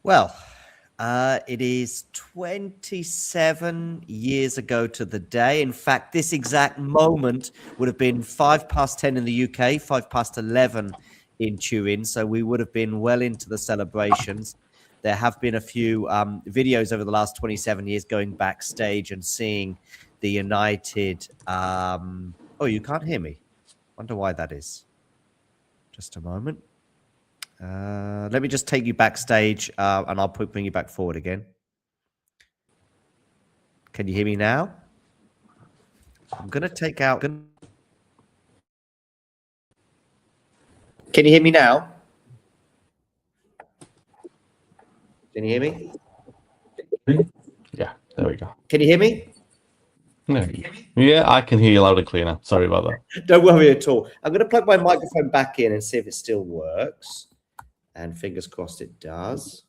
Well, it is 27 years ago to the day. In fact, this exact moment would have been 10 in the UK, 11 in Turin. So we would have been well into the celebrations. There have been a few videos over the last 27 years going backstage and seeing the United. Oh, you can't hear me. Wonder why that is. Just a moment. Let me just take you backstage and I'll bring you back forward again. Can you hear me now? I'm going to take out... Can you hear me now? Can you hear me? Yeah, there we go. Can you hear me? Yeah, I can hear you loud and clear now. Sorry about that. Don't worry at all. I'm going to plug my microphone back in and see if it still works. And fingers crossed it does.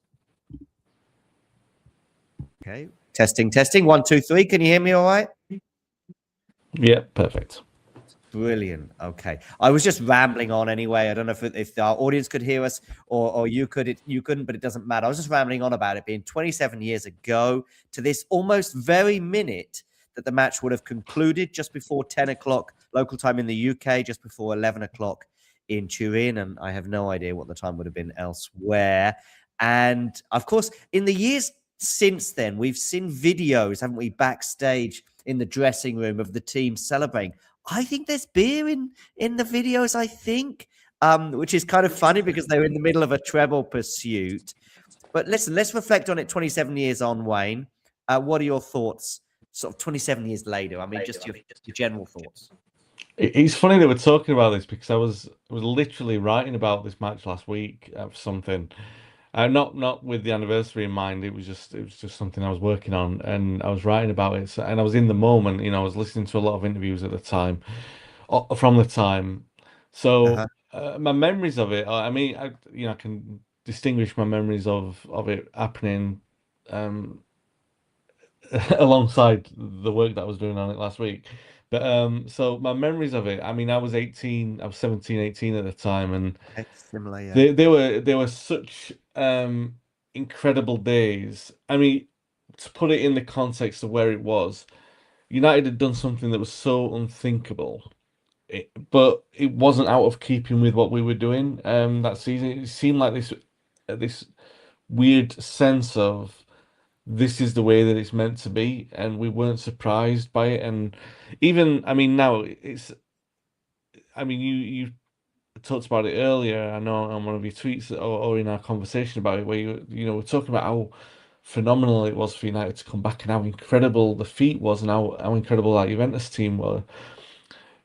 Okay. Testing. 1, 2, 3. Can you hear me all right? Yeah, perfect. Brilliant. Okay. I was just rambling on anyway. I don't know if our audience could hear us or you couldn't, but it doesn't matter. I was just rambling on about it being 27 years ago to this almost very minute that the match would have concluded, just before 10 o'clock local time in the UK, just before 11 o'clock in Turin. And I have no idea what the time would have been elsewhere. And of course, in the years since then, we've seen videos, haven't we, backstage in the dressing room of the team celebrating. I think there's beer in the videos, I think, which is kind of funny because they're in the middle of a treble pursuit. But listen, let's reflect on it 27 years on, Wayne. What are your thoughts sort of 27 years later? I mean, just your general thoughts. It's funny that we're talking about this because I was literally writing about this match last week for something. Not with the anniversary in mind. It was just something I was working on, and I was writing about it. So, and I was in the moment. I was listening to a lot of interviews at the time, from the time. So my memories of it. I mean, I can distinguish my memories of it happening alongside the work that I was doing on it last week. But so my memories of it, I mean, I was 17, 18 at the time, and similar, yeah. they were such incredible days. I mean, to put it in the context of where it was, United had done something that was so unthinkable, but it wasn't out of keeping with what we were doing that season. It seemed like this weird sense of, this is the way that it's meant to be, and we weren't surprised by it. And even, I mean, now you talked about it earlier, I know, on one of your tweets or in our conversation about it, where we're talking about how phenomenal it was for United to come back and how incredible the feat was and how incredible that Juventus team were.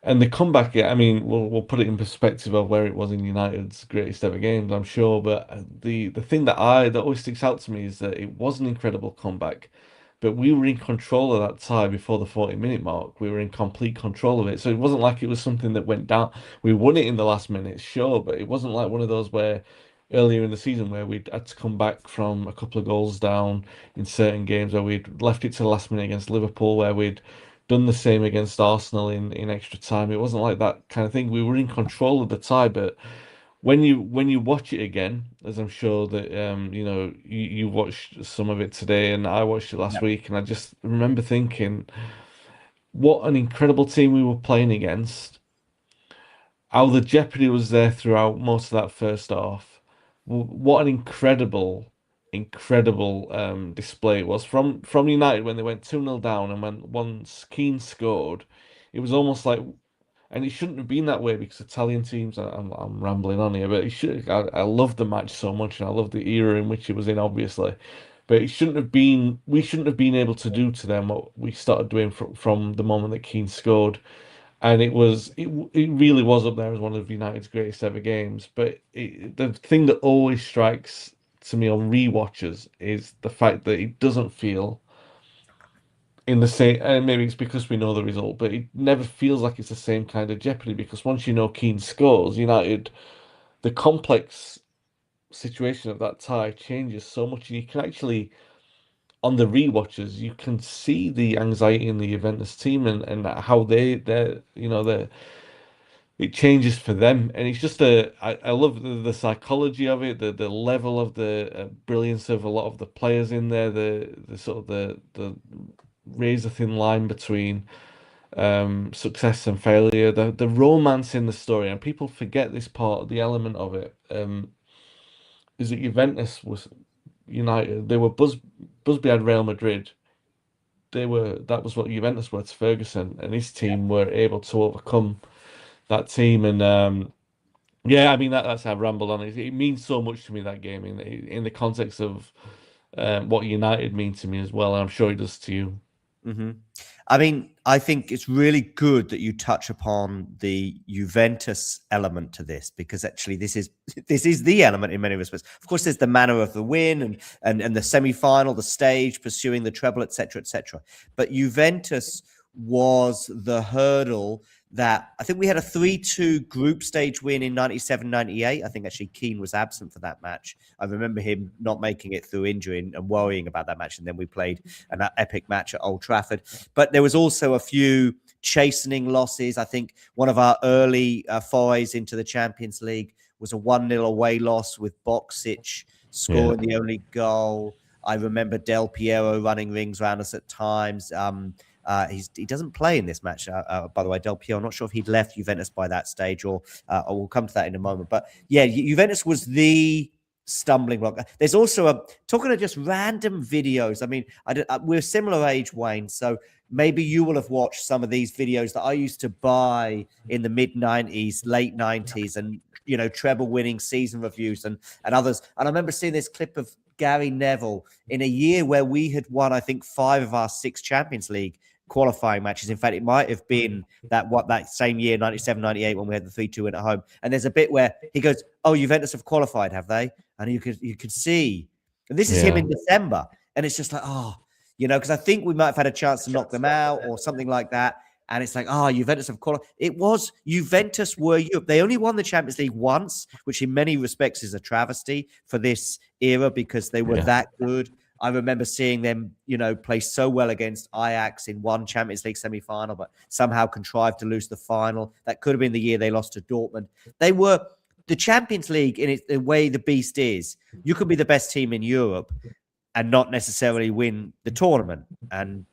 And the comeback, I mean, we'll put it in perspective of where it was in United's greatest ever games, I'm sure. But the thing that always sticks out to me is that it was an incredible comeback, but we were in control of that tie before the 40-minute mark. We were in complete control of it. So it wasn't like it was something that went down. We won it in the last minute, sure, but it wasn't like one of those where earlier in the season where we'd had to come back from a couple of goals down in certain games, where we'd left it to the last minute against Liverpool, where we'd done the same against Arsenal in extra time. It wasn't like that kind of thing. We were in control of the tie, but when you watch it again, as I'm sure that you watched some of it today, and I watched it last week, and I just remember thinking, what an incredible team we were playing against. How the jeopardy was there throughout most of that first half. What an incredible display it was from United when they went 2-0 down, and when once Keane scored, it was almost like, and it shouldn't have been that way because Italian teams, I'm rambling on here, but I love the match so much, and I love the era in which it was in, obviously, but we shouldn't have been able to do to them what we started doing from the moment that Keane scored. And it really was up there as one of United's greatest ever games. But the thing that always strikes to me on rewatches is the fact that it doesn't feel in the same, and maybe it's because we know the result, but it never feels like it's the same kind of jeopardy, because once you know Keane scores, United, the complex situation of that tie changes so much, and you can actually, on the rewatches, you can see the anxiety in the Juventus team and how they're it changes for them, and it's just I love the psychology of it, the level of the brilliance of a lot of the players in there, the sort of the razor thin line between success and failure, the romance in the story, and people forget this part, the element of it, is that Juventus was United. They were Busby had Real Madrid. That was what Juventus were to Ferguson, and his team were able to overcome that team. And yeah, I mean that's how I've rambled on. It means so much to me, that game, in the context of what United mean to me as well. And I'm sure it does to you. Hmm. I mean, I think it's really good that you touch upon the Juventus element to this, because actually this is the element in many respects. Of course, there's the manner of the win and the semi-final, the stage, pursuing the treble, etc., etc. But Juventus was the hurdle that I think we had a 3-2 group stage win in 97-98. I think actually Keane was absent for that match. I remember him not making it through injury and worrying about that match. And then we played an epic match at Old Trafford. But there was also a few chastening losses. I think one of our early forays into the Champions League was a 1-0 away loss with Boksic scoring the only goal. I remember Del Piero running rings around us at times. He doesn't play in this match, by the way. Del Piero, I'm not sure if he'd left Juventus by that stage, or we'll come to that in a moment. But yeah, Juventus was the stumbling block. There's also talking of just random videos. I mean, we're similar age, Wayne, so maybe you will have watched some of these videos that I used to buy in the mid 90s, late 90s, and treble winning season reviews and others. And I remember seeing this clip of Gary Neville in a year where we had won, I think, 5 of our 6 Champions League qualifying matches. In fact, it might have been that same year, 97-98, when we had the 3-2 win at home. And there's a bit where he goes, "Oh, Juventus have qualified, have they?" And you could see, and this is him in December, and it's just like, because I think we might have had a chance to knock them out or something like that. And it's like, Juventus have qualified. It was Juventus were Europe. They only won the Champions League once, which in many respects is a travesty for this era, because they were that good. I remember seeing them, play so well against Ajax in one Champions League semi-final, but somehow contrived to lose the final. That could have been the year they lost to Dortmund. They were the Champions League, in the way the beast is. You could be the best team in Europe and not necessarily win the tournament. And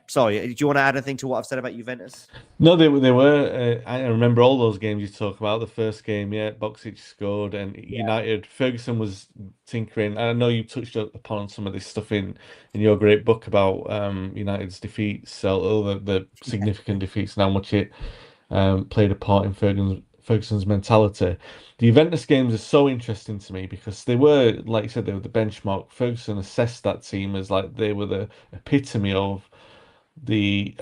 sorry, do you want to add anything to what I've said about Juventus? No, they were. I remember all those games you talk about. The first game, Boksic scored, and United. Ferguson was tinkering. I know you touched upon some of this stuff in your great book about United's defeats, so the significant defeats, and how much it played a part in Ferguson's mentality. The Juventus games are so interesting to me because they were, like you said, they were the benchmark. Ferguson assessed that team as like they were the epitome of the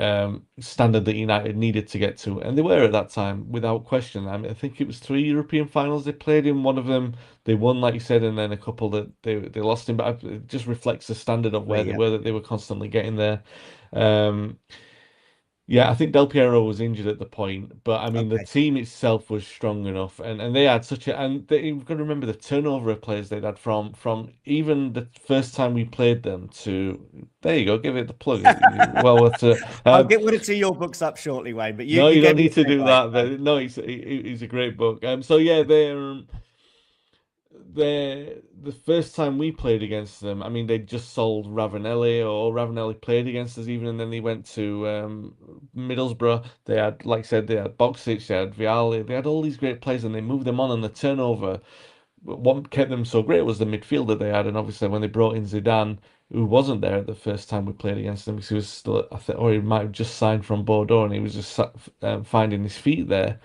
standard that United needed to get to, and they were at that time without question. I mean, I think it was 3 European finals they played in. One of them they won, like you said, and then a couple that they lost in. But it just reflects the standard of where they were, that they were constantly getting there. I think Del Piero was injured at the point, but I mean the team itself was strong enough, and they had you've got to remember the turnover of players they'd had from even the first time we played them to, there you go, give it the plug. Well, I'll get one or two of your books up shortly, Wayne. But you don't need to do that. Right. No, it's a great book. The first time we played against them, I mean, they just sold Ravanelli, or Ravanelli played against us even, and then they went to Middlesbrough. They had, like I said, they had Boksic, they had Vialli, they had all these great players, and they moved them on, and the turnover. What kept them so great was the midfielder they had, and obviously when they brought in Zidane, who wasn't there the first time we played against them, because he was still, I think, or he might have just signed from Bordeaux, and he was just finding his feet there.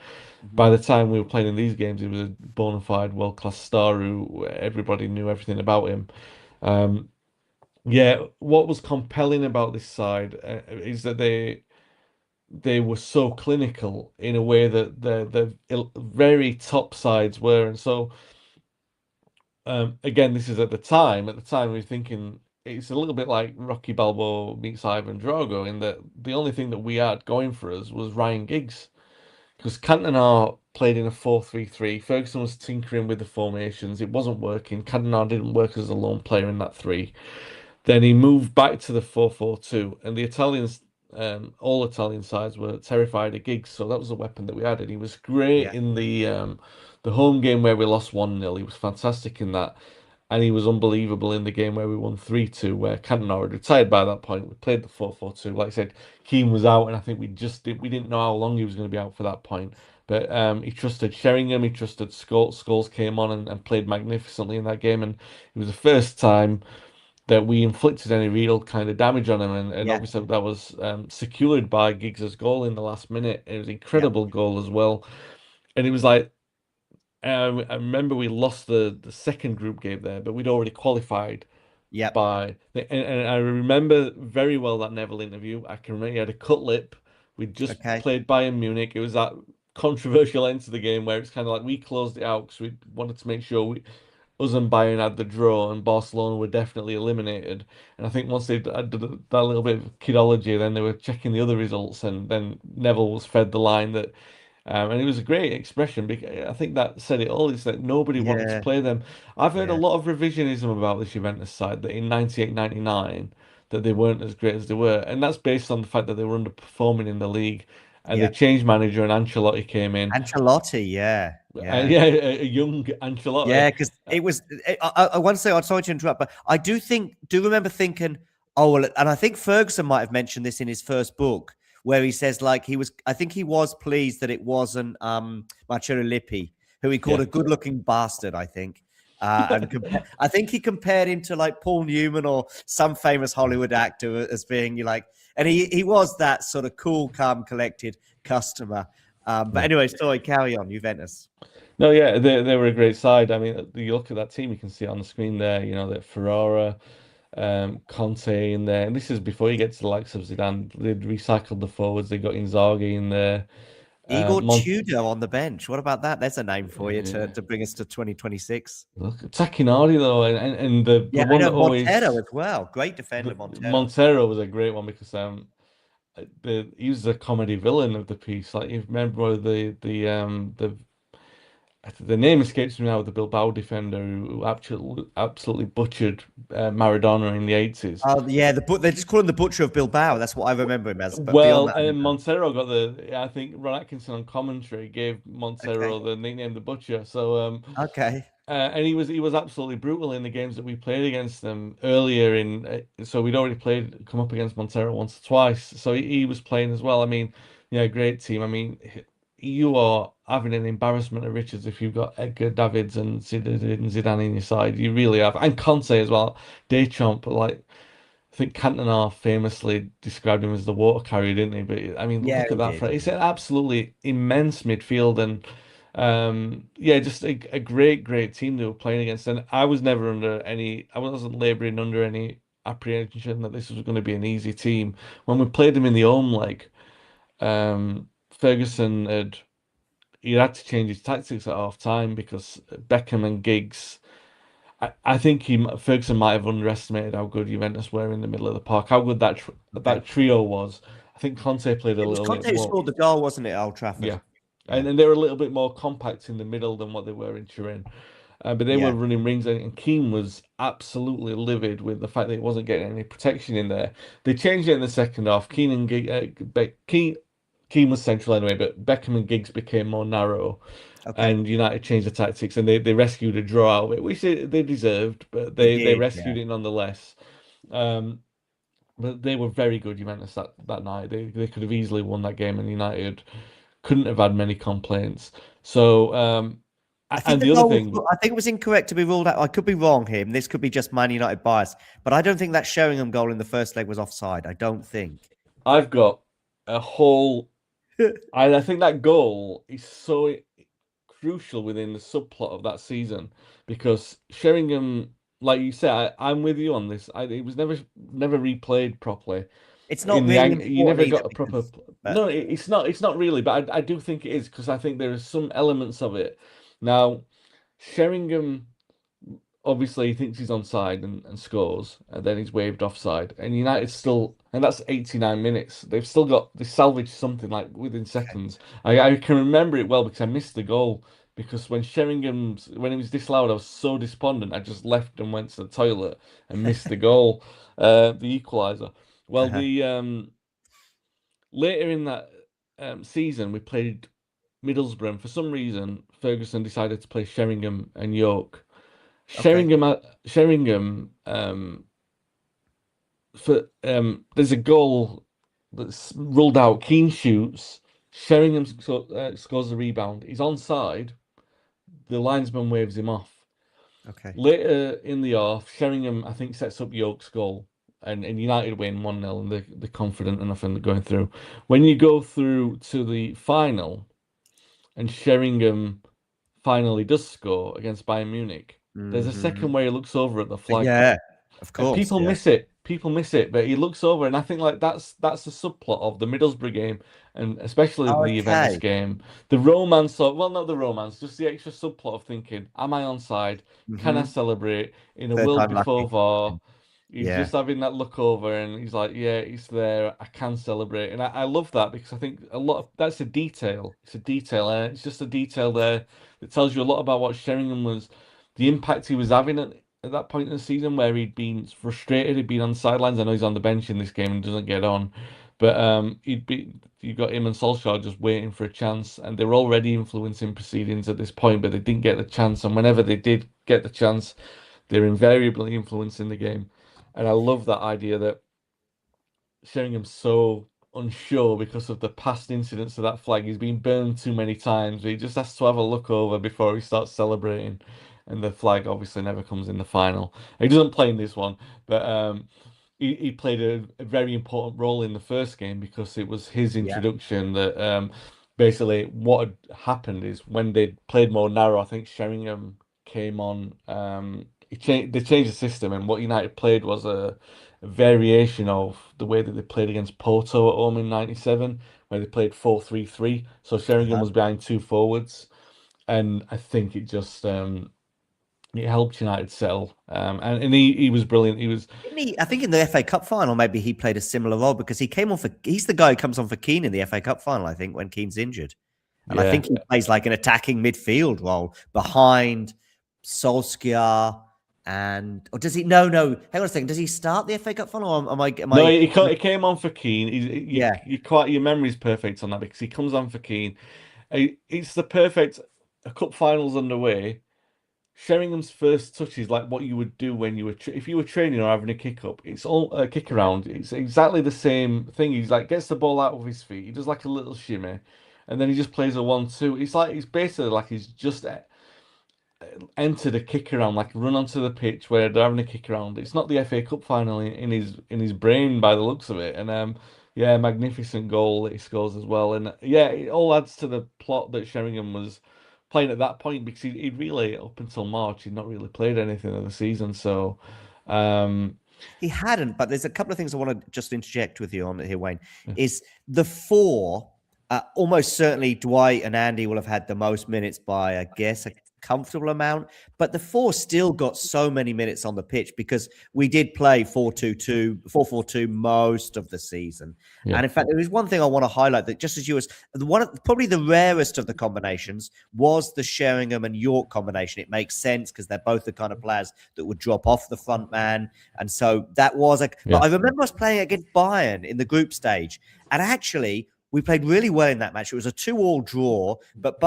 By the time we were playing in these games, he was a bona fide world-class star who everybody knew everything about him. What was compelling about this side is that they were so clinical in a way that the very top sides were, and so again, this is at the time. At the time, we were thinking it's a little bit like Rocky Balboa meets Ivan Drago, in that the only thing that we had going for us was Ryan Giggs. Because Cantona played in a 4-3-3. Ferguson was tinkering with the formations. It wasn't working. Cantona didn't work as a lone player in that 3. Then he moved back to the 4-4-2. And the Italians all Italian sides were terrified of Giggs, so that was a weapon that we had, and he was great Yeah, in the home game where we lost 1-0. He was fantastic in that, and he was unbelievable in the game where we won 3-2, where Cantona had retired by that point. We played the 4-4-2. Like I said, Keane was out, and I think we didn't know how long he was going to be out for that point. But he trusted Sheringham, he trusted Scholes. Scholes came on and played magnificently in that game, and it was the first time that we inflicted any real kind of damage on him, and yeah, obviously that was secured by Giggs's goal in the last minute. It was an yeah, incredible goal as well, and it was like I remember we lost the second group game there, but we'd already qualified yeah. and I remember very well that Neville interview. I can remember he had a cut lip. We'd just Okay. played Bayern Munich. It was that controversial end to the game where it's kind of like we closed it out because we wanted to make sure us and Bayern had the draw, and Barcelona were definitely eliminated. And I think once they had that little bit of kidology, then they were checking the other results, and then Neville was fed the line that. And it was a great expression because I think that said it all. Is that nobody wanted to Yeah, play them. I've heard a yeah, lot of revisionism about this Juventus side that in 98, 99 that they weren't as great as they were. And that's based on the fact that they were underperforming in the league. And they yeah. changed manager and Ancelotti came in. Ancelotti, yeah, And yeah. yeah, a young Ancelotti. Yeah, because it was. I want to say, I'm sorry to interrupt, but I do remember thinking, oh well, and I think Ferguson might have mentioned this in his first book, where he says like he was. I think he was pleased that it wasn't Marcello Lippi, who he called Yeah. a good-looking bastard. I think, I think he compared him to like Paul Newman or some famous Hollywood actor as being like, and he was that sort of cool, calm, collected customer. But Yeah. anyway, sorry, carry on, Juventus. No, yeah, they were a great side. I mean, you look at that team, you can see it on the screen there, you know, that Ferrara, Conte in there. And this is before you get to the likes of Zidane. They'd recycled the forwards. They got Inzaghi in there. Igor Mon Tudor on the bench. What about that? There's a name for you yeah. to bring us to 2026. Look, Tacchinardi though, and the Yeah, I one know that Montero always as well. Great defender, Montero. Montero was a great one because he was the comedy villain of the piece. Like you remember the name escapes me now, the Bilbao defender who absolutely butchered Maradona in the 80s. Oh yeah, they just call him the Butcher of Bilbao. That's what I remember him as. But beyond Well, that, I don't and know. Montero got I think Ron Atkinson on commentary gave Okay, Montero the nickname the Butcher. So, okay, and he was absolutely brutal in the games that we played against them earlier in. So we'd already come up against Montero once or twice. So he was playing as well. I mean, yeah, great team. I mean, you are having an embarrassment of riches if you've got Edgar Davids and Zidane in your side. You really have, and Conte as well. Deschamps, like. I think Cantona famously described him as the water carrier, didn't he? But I mean, yeah, look at he that. did. It's an absolutely immense midfield, and yeah, just a great, great team they were playing against. And I wasn't labouring under any apprehension that this was going to be an easy team. When we played them in the home leg, Ferguson he had to change his tactics at half time because Beckham and Giggs. I think Ferguson might have underestimated how good Juventus were in the middle of the park, how good Okay, that trio was. I think Conte played a it was little bit Conte who more, scored the goal, wasn't it, at Old Trafford? yeah, Yeah, and they were a little bit more compact in the middle than what they were in Turin. But they were yeah. running rings, and Keane was absolutely livid with the fact that he wasn't getting any protection in there. They changed it in the second half. Keane was central anyway, but Beckham and Giggs became more narrow, Okay, and United changed the tactics, and they rescued a draw out of it, which they deserved, but they they did. Yeah. rescued it nonetheless. Um, but they were very good, Juventus, that night. They could have easily won that game, and United couldn't have had many complaints. So, I think and the the other goal thing, was, I think it was incorrect to be ruled out. I could be wrong here, and this could be just Man United bias, but I don't think that Sheringham goal in the first leg was offside. I don't think. I've got a whole, I think that goal is so crucial within the subplot of that season because Sheringham, like you said, I'm with you on this. It was never replayed properly. It's not In the really you important never either got a proper. because, No, but it's not really, but I do think it is because I think there are some elements of it. Now, Sheringham obviously he thinks he's onside and scores, and then he's waved offside. And United still, and that's 89 minutes. They salvaged something like within seconds. I can remember it well because I missed the goal. Because when it was disallowed, I was so despondent. I just left and went to the toilet and missed the goal, the equaliser. Well, uh-huh. later in that season, we played Middlesbrough, and for some reason, Ferguson decided to play Sheringham and York. Okay. Sheringham, there's a goal that's ruled out. Keane shoots. Sheringham scores the rebound. He's onside. The linesman waves him off. Okay. Later in the off, Sheringham, I think, sets up York's goal, and United win 1-0, and they're confident enough and they're going through. When you go through to the final, and Sheringham finally does score against Bayern Munich, there's a Hmm. second where he looks over at the flag. Yeah, of And course. people Yeah. miss it. People miss it, but he looks over, and I think like that's the subplot of the Middlesbrough game, and especially the Juventus Okay. game. The romance of, well, not the romance, just the extra subplot of thinking, am I onside? Can I Hmm. celebrate in a Third world time before lucky. VAR? He's Yeah. just having that look over, and he's like, yeah, it's there. I can celebrate, and I love that because I think a lot of that's a detail. It's a detail, and it's just a detail there that tells you a lot about what Sheringham was, the impact he was having at that point in the season where he'd been frustrated, he'd been on the sidelines. I know he's on the bench in this game and doesn't get on, but you got him and Solskjaer just waiting for a chance, and they were already influencing proceedings at this point, but they didn't get the chance. And whenever they did get the chance, they're invariably influencing the game. And I love that idea that Sheringham's so unsure because of the past incidents of that flag. He's been burned too many times. He just has to have a look over before he starts celebrating. And the flag obviously never comes in the final. He doesn't play in this one, but he played a very important role in the first game because it was his Yeah. introduction that basically what had happened is when they played more narrow, I think Sheringham came on. They changed the system, and what United played was a variation of the way that they played against Porto at home in '97, where they played 4-3-3. So Sheringham Uh-huh. was behind two forwards, and I think it just it helped United settle. And he was brilliant. He was Didn't he? I think in the FA Cup final, maybe he played a similar role because he came on for. He's the guy who comes on for Keane in the FA Cup final. I think when Keane's injured, and I yeah. think he plays like an attacking midfield role behind Solskjaer. And or does he? No, no. Hang on a second. Does he start the FA Cup final? Or am I? Am No, I? he came on for Keane. Yeah. You quite your memory's perfect on that because he comes on for Keane. It's the perfect a cup finals underway. Sheringham's first touch is like what you would do when you were if you were training or having a kick up. It's all a kick around. It's exactly the same thing. He's like gets the ball out of his feet. He does like a little shimmy, and then he just plays a 1-2. It's like he's basically like he's just entered a kick around, like run onto the pitch where they're having a kick around. It's not the FA Cup final in his brain by the looks of it. And yeah, magnificent goal that he scores as well. And yeah, it all adds to the plot that Sheringham was playing at that point because he'd really up until March he'd not really played anything of the season. So um He hadn't, but there's a couple of things I want to just interject with you on here, Wayne. yeah. Is the four almost certainly Dwight and Andy will have had the most minutes by, I guess, a comfortable amount, but the four still got so many minutes on the pitch because we did play 4-2-2, 4-4-2 most of the season. Yeah. And in fact, there is one thing I want to highlight that just as you was one of probably the rarest of the combinations was the Sheringham and York combination. It makes sense because they're both the kind of players that would drop off the front man. And so that was but Yeah. I remember us playing against Bayern in the group stage. And actually, we played really well in that match. It was a 2-2 draw, but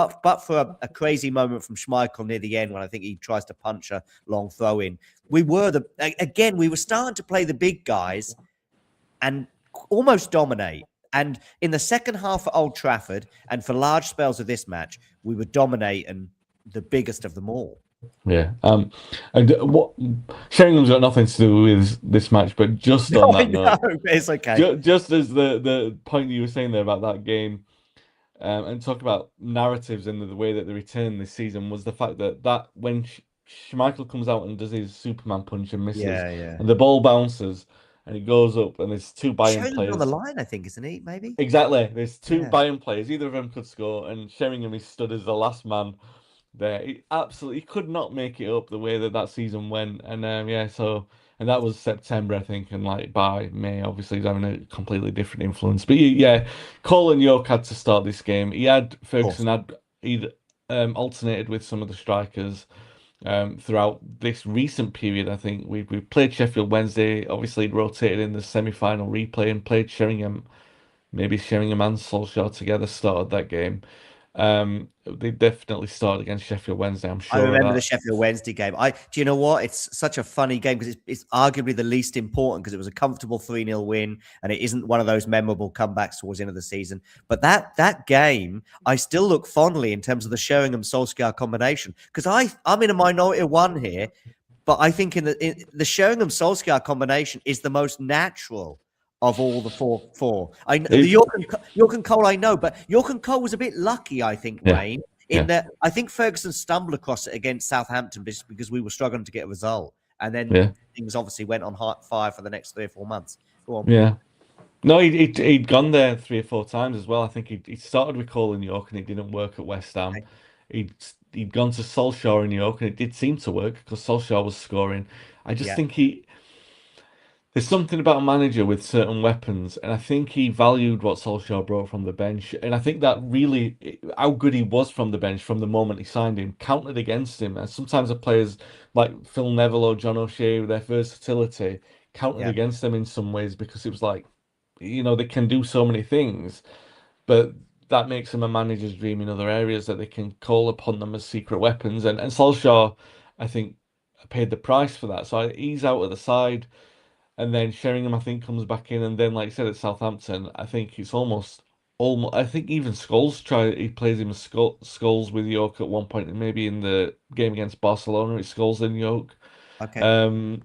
for a crazy moment from Schmeichel near the end when I think he tries to punch a long throw in. We were we were starting to play the big guys and almost dominate. And in the second half at Old Trafford and for large spells of this match, we would dominate and the biggest of them all. Yeah. And what Sheringham's got nothing to do with this match, but just No, on I that know. note, It's okay. just as the point you were saying there about that game, and talk about narratives and the way that they return this season was the fact that when Schmeichel comes out and does his Superman punch and misses, Yeah, yeah. and the ball bounces and it goes up, and there's two Bayern Sheringham's on the players. line, I think, isn't he? Maybe. Exactly, there's two Yeah. Bayern players. Either of them could score, and Sheringham is stood as the last man there. He absolutely could not make it up the way that season went, and yeah, so and that was September, I think, and like by May, obviously he's having a completely different influence. But yeah, Colin York had to start this game. He had Of course. he'd alternated with some of the strikers throughout this recent period. I think we played Sheffield Wednesday. Obviously, he'd rotated in the semi-final replay and played Sheringham maybe Sheringham and Solskjaer together started that game. They definitely started against Sheffield Wednesday. I'm I sure of remember the that. Sheffield Wednesday game. Do you know what? It's such a funny game because it's arguably the least important because it was a comfortable 3-0 win and it isn't one of those memorable comebacks towards the end of the season. But that game, I still look fondly in terms of the Sheringham Solskjaer combination because I'm in a minority of one here, but I think in the Sheringham Solskjaer combination is the most natural of all the four. I know the It, York and Cole, I know, but York and Cole was a bit lucky, I think, yeah, Rain, in yeah, that I think Ferguson stumbled across it against Southampton just because we were struggling to get a result. And then yeah, things obviously went on hot fire for the next 3 or 4 months. Go on. yeah. No, he'd gone there 3 or 4 times as well. I think he started with Cole in York and it didn't work at West Ham. Okay. He'd gone to Solskjaer in York and it did seem to work because Solskjaer was scoring. I just Yeah. think there's something about a manager with certain weapons, and I think he valued what Solskjaer brought from the bench. And I think that really, how good he was from the bench from the moment he signed him, counted against him. And sometimes the players like Phil Neville or John O'Shea, with their versatility, counted Yeah. against them in some ways because it was like, they can do so many things, but that makes them a manager's dream in other areas that they can call upon them as secret weapons. And Solskjaer, I think, paid the price for that. So he's out of the side. And then Sheringham, I think, comes back in, and then, like I said, at Southampton, I think it's almost. I think even he plays him as Scholes with York at one point, and maybe in the game against Barcelona, it's Scholes and York. Okay. Um,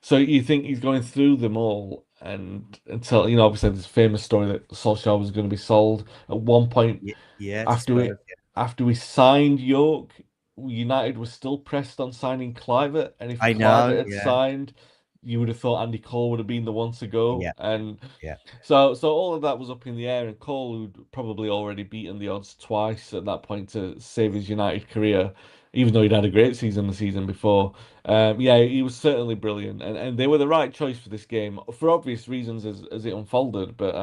so you think he's going through them all, and until obviously, there's a famous story that Solskjaer was going to be sold at one point Yeah. To after we Spurs. after we signed York. United was still pressed on signing Clivert, and if I Clivert know. had Yeah. signed, you would have thought Andy Cole would have been the one to go. Yeah. And Yeah. so all of that was up in the air, and Cole, who'd probably already beaten the odds twice at that point to save his United career, even though he'd had a great season the season before. Yeah, he was certainly brilliant, and they were the right choice for this game for obvious reasons as it unfolded. But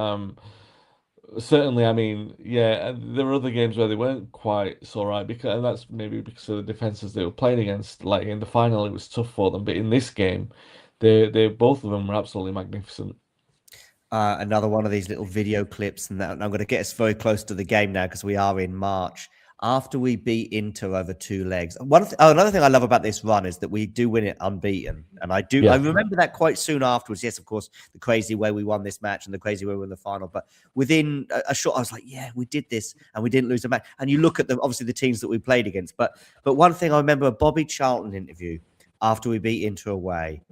certainly, I mean, yeah, and there were other games where they weren't quite so right and that's maybe because of the defenses they were playing against. Like in the final, it was tough for them, but in this game, they both of them were absolutely magnificent. Another one of these little video clips, and I'm going to get us very close to the game now because we are in March. After we beat Inter over 2 legs, another thing I love about this run is that we do win it unbeaten, and I Yeah, remember that quite soon afterwards. Yes, of course, the crazy way we won this match and the crazy way we won the final, but within a short, I was like, yeah, we did this and we didn't lose a match. And you look at obviously the teams that we played against, but one thing I remember a Bobby Charlton interview after we beat Inter away.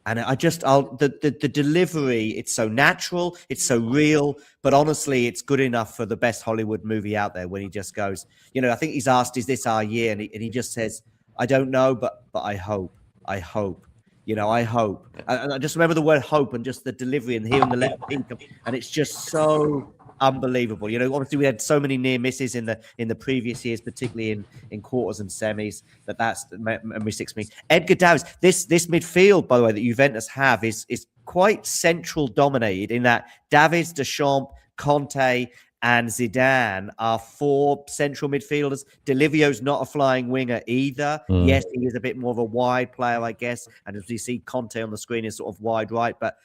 And the delivery, it's so natural, it's so real, but honestly, it's good enough for the best Hollywood movie out there when he just goes, I think he's asked, is this our year? And he just says, I don't know, but I hope, I hope, I hope. And I just remember the word hope and just the delivery and hearing the left peak. And it's just so unbelievable. Obviously we had so many near misses in the previous years, particularly in quarters and semis. That's memory sticks me. Edgar Davids. This midfield, by the way, that Juventus have is quite central dominated in that Davids, Deschamps, Conte, and Zidane are 4 central midfielders. Delivio's not a flying winger either. mm, Yes, he is a bit more of a wide player, I guess. And as you see, Conte on the screen is sort of wide right, but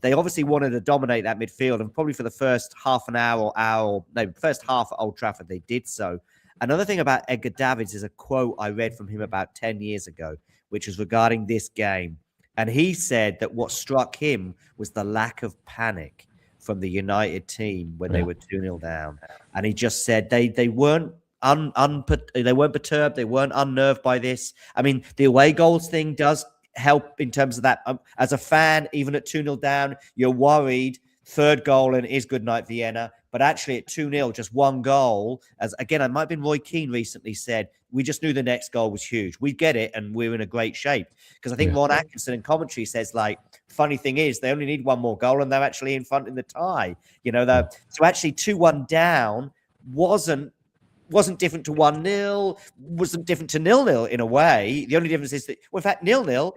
they obviously wanted to dominate that midfield, and probably for the first half an hour first half at Old Trafford, they did so. Another thing about Edgar Davids is a quote I read from him about 10 years ago, which was regarding this game. And he said that what struck him was the lack of panic from the United team when they yeah, were 2-0 down. And he just said they weren't they weren't perturbed, they weren't unnerved by this. I mean, the away goals thing does help in terms of that. As a fan, even at 2-0 down, you're worried. Third goal and it is good night Vienna. But actually at 2-0, just one goal, as again, I might have been Roy Keane recently said, we just knew the next goal was huge. We get it and we're in a great shape. Because I think yeah, Ron Atkinson in commentary says, like, funny thing is they only need one more goal and they're actually in front in the tie. So actually 2-1 down wasn't different to 1-0, wasn't different to 0-0 in a way. The only difference is that, well, in fact, 0-0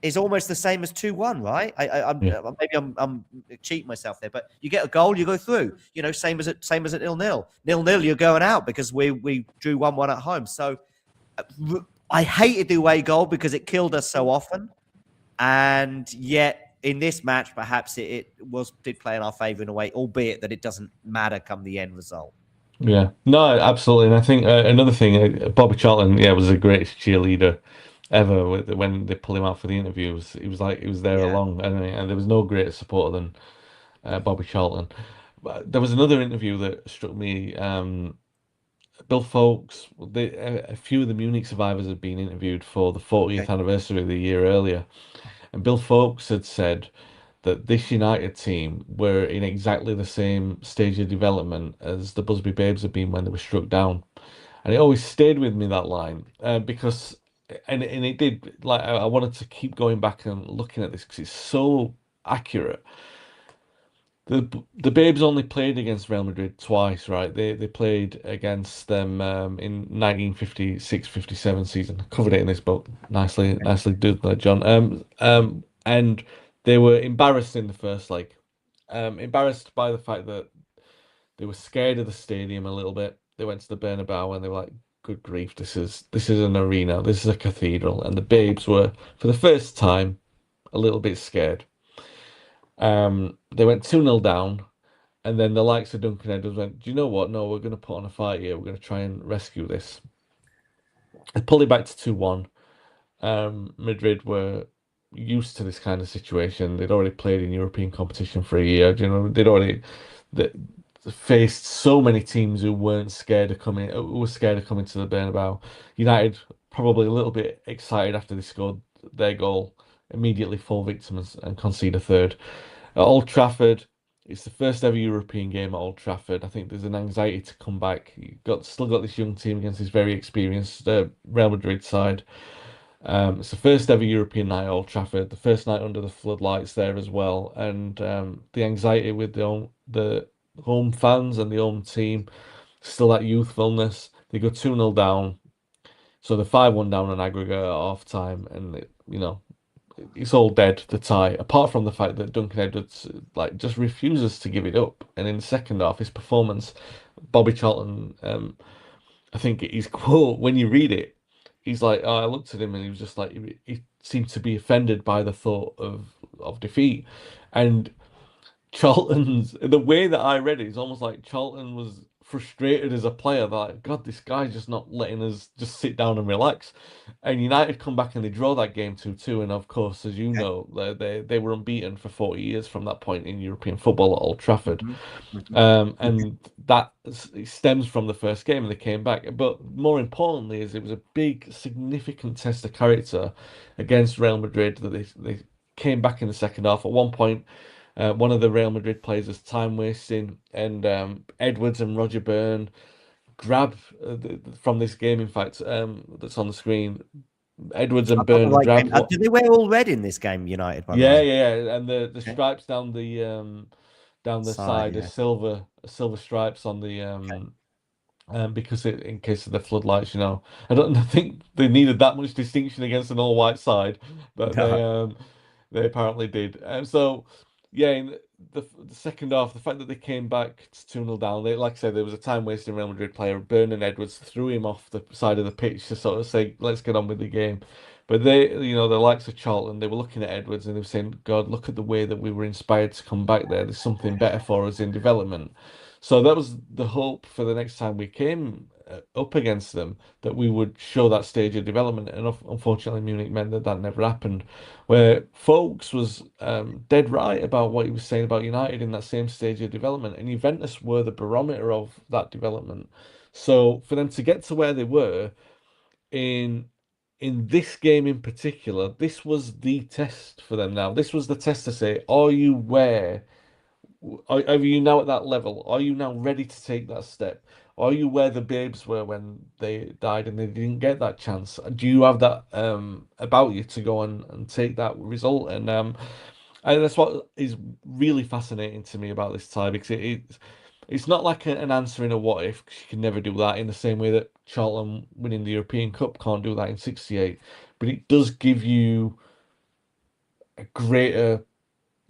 is almost the same as 2-1, right? yeah, I'm cheating myself there, but you get a goal, you go through. Same as at 0-0. 0-0, you're going out because we drew 1-1 at home. So I hated the away goal because it killed us so often, and yet in this match, perhaps did play in our favour in a way, albeit that it doesn't matter come the end result. Yeah, no, absolutely. And I think another thing, Bobby Charlton, yeah, was the greatest cheerleader ever. When they pulled him out for the interviews, he was like he was there Yeah. along, and there was no greater supporter than Bobby Charlton. But there was another interview that struck me. Bill Folks, a few of the Munich survivors had been interviewed for the 40th Okay. anniversary of the year earlier, and Bill Folks had said that this United team were in exactly the same stage of development as the Busby Babes had been when they were struck down. And it always stayed with me, that line, because, and it did, like, I wanted to keep going back and looking at this because it's so accurate. The Babes only played against Real Madrid twice, right? They played against them in 1956-57 season. I covered it in this book. Nicely done there, John. And they were embarrassed in the first leg. Embarrassed by the fact that they were scared of the stadium a little bit. They went to the Bernabeu and they were like, "Good grief, this is an arena. This is a cathedral." And the Babes were, for the first time, a little bit scared. They went 2-0 down, and then the likes of Duncan Edwards went, "Do you know what? No, we're going to put on a fight here. We're going to try and rescue this." They pulled it back to 2-1. Madrid were used to this kind of situation. They'd already played in European competition for a year. You know, they faced so many teams who weren't scared of coming, who were scared of coming to the Bernabeu. United probably a little bit excited after they scored their goal, immediately fall victims and concede a third. At Old Trafford, it's the first ever European game at Old Trafford. I think there's an anxiety to come back. You've still got this young team against this very experienced Real Madrid side. It's the first ever European night at Old Trafford, the first night under the floodlights there as well, and the anxiety with the home fans and the home team, still that youthfulness. They go 2-0 down, so they're 5-1 down on aggregate at half time, and it's all dead, the tie, apart from the fact that Duncan Edwards like just refuses to give it up. And in the second half, his performance, Bobby Charlton, I think his quote, when you read it, he's like, I looked at him and he was just like, he seemed to be offended by the thought of defeat. And Charlton's, the way that I read it is almost like Charlton was frustrated as a player. They're like, God, this guy's just not letting us just sit down and relax. And United come back and they draw that game 2-2. And of course, as you know, they were unbeaten for 40 years from that point in European football at Old Trafford. And that stems from the first game and they came back. But more importantly, is it was a big, significant test of character against Real Madrid that they came back in the second half. At one point, one of the Real Madrid players was time wasting, and Edwards and Roger Byrne grab from this game. In fact, that's on the screen. Edwards and Byrne grab. Did they wear all red in this game, United? By the Yeah, way, yeah, and the stripes down the side yeah. are silver stripes on the because in case of the floodlights, I don't think they needed that much distinction against an all white side, but they apparently did. So yeah, in the second half, the fact that they came back to 2-0 down, like I said, there was a time wasting Real Madrid player. Byrne and Edwards threw him off the side of the pitch to sort of say, let's get on with the game. But the likes of Charlton, they were looking at Edwards and they were saying, God, look at the way that we were inspired to come back there. There's something better for us in development. So that was the hope for the next time we came up against them, that we would show that stage of development. And unfortunately, Munich meant that never happened. Where Folks was dead right about what he was saying about United in that same stage of development. And Juventus were the barometer of that development. So for them to get to where they were in this game in particular, this was the test for them now. This was the test to say, are you you now at that level? Are you now ready to take that step? Are you where the Babes were when they died and they didn't get that chance? Do you have that about you to go on and take that result? And that's what is really fascinating to me about this tie, because it's not like an answer in a what if, because you can never do that in the same way that Charlton winning the European Cup can't do that in '68. But it does give you a greater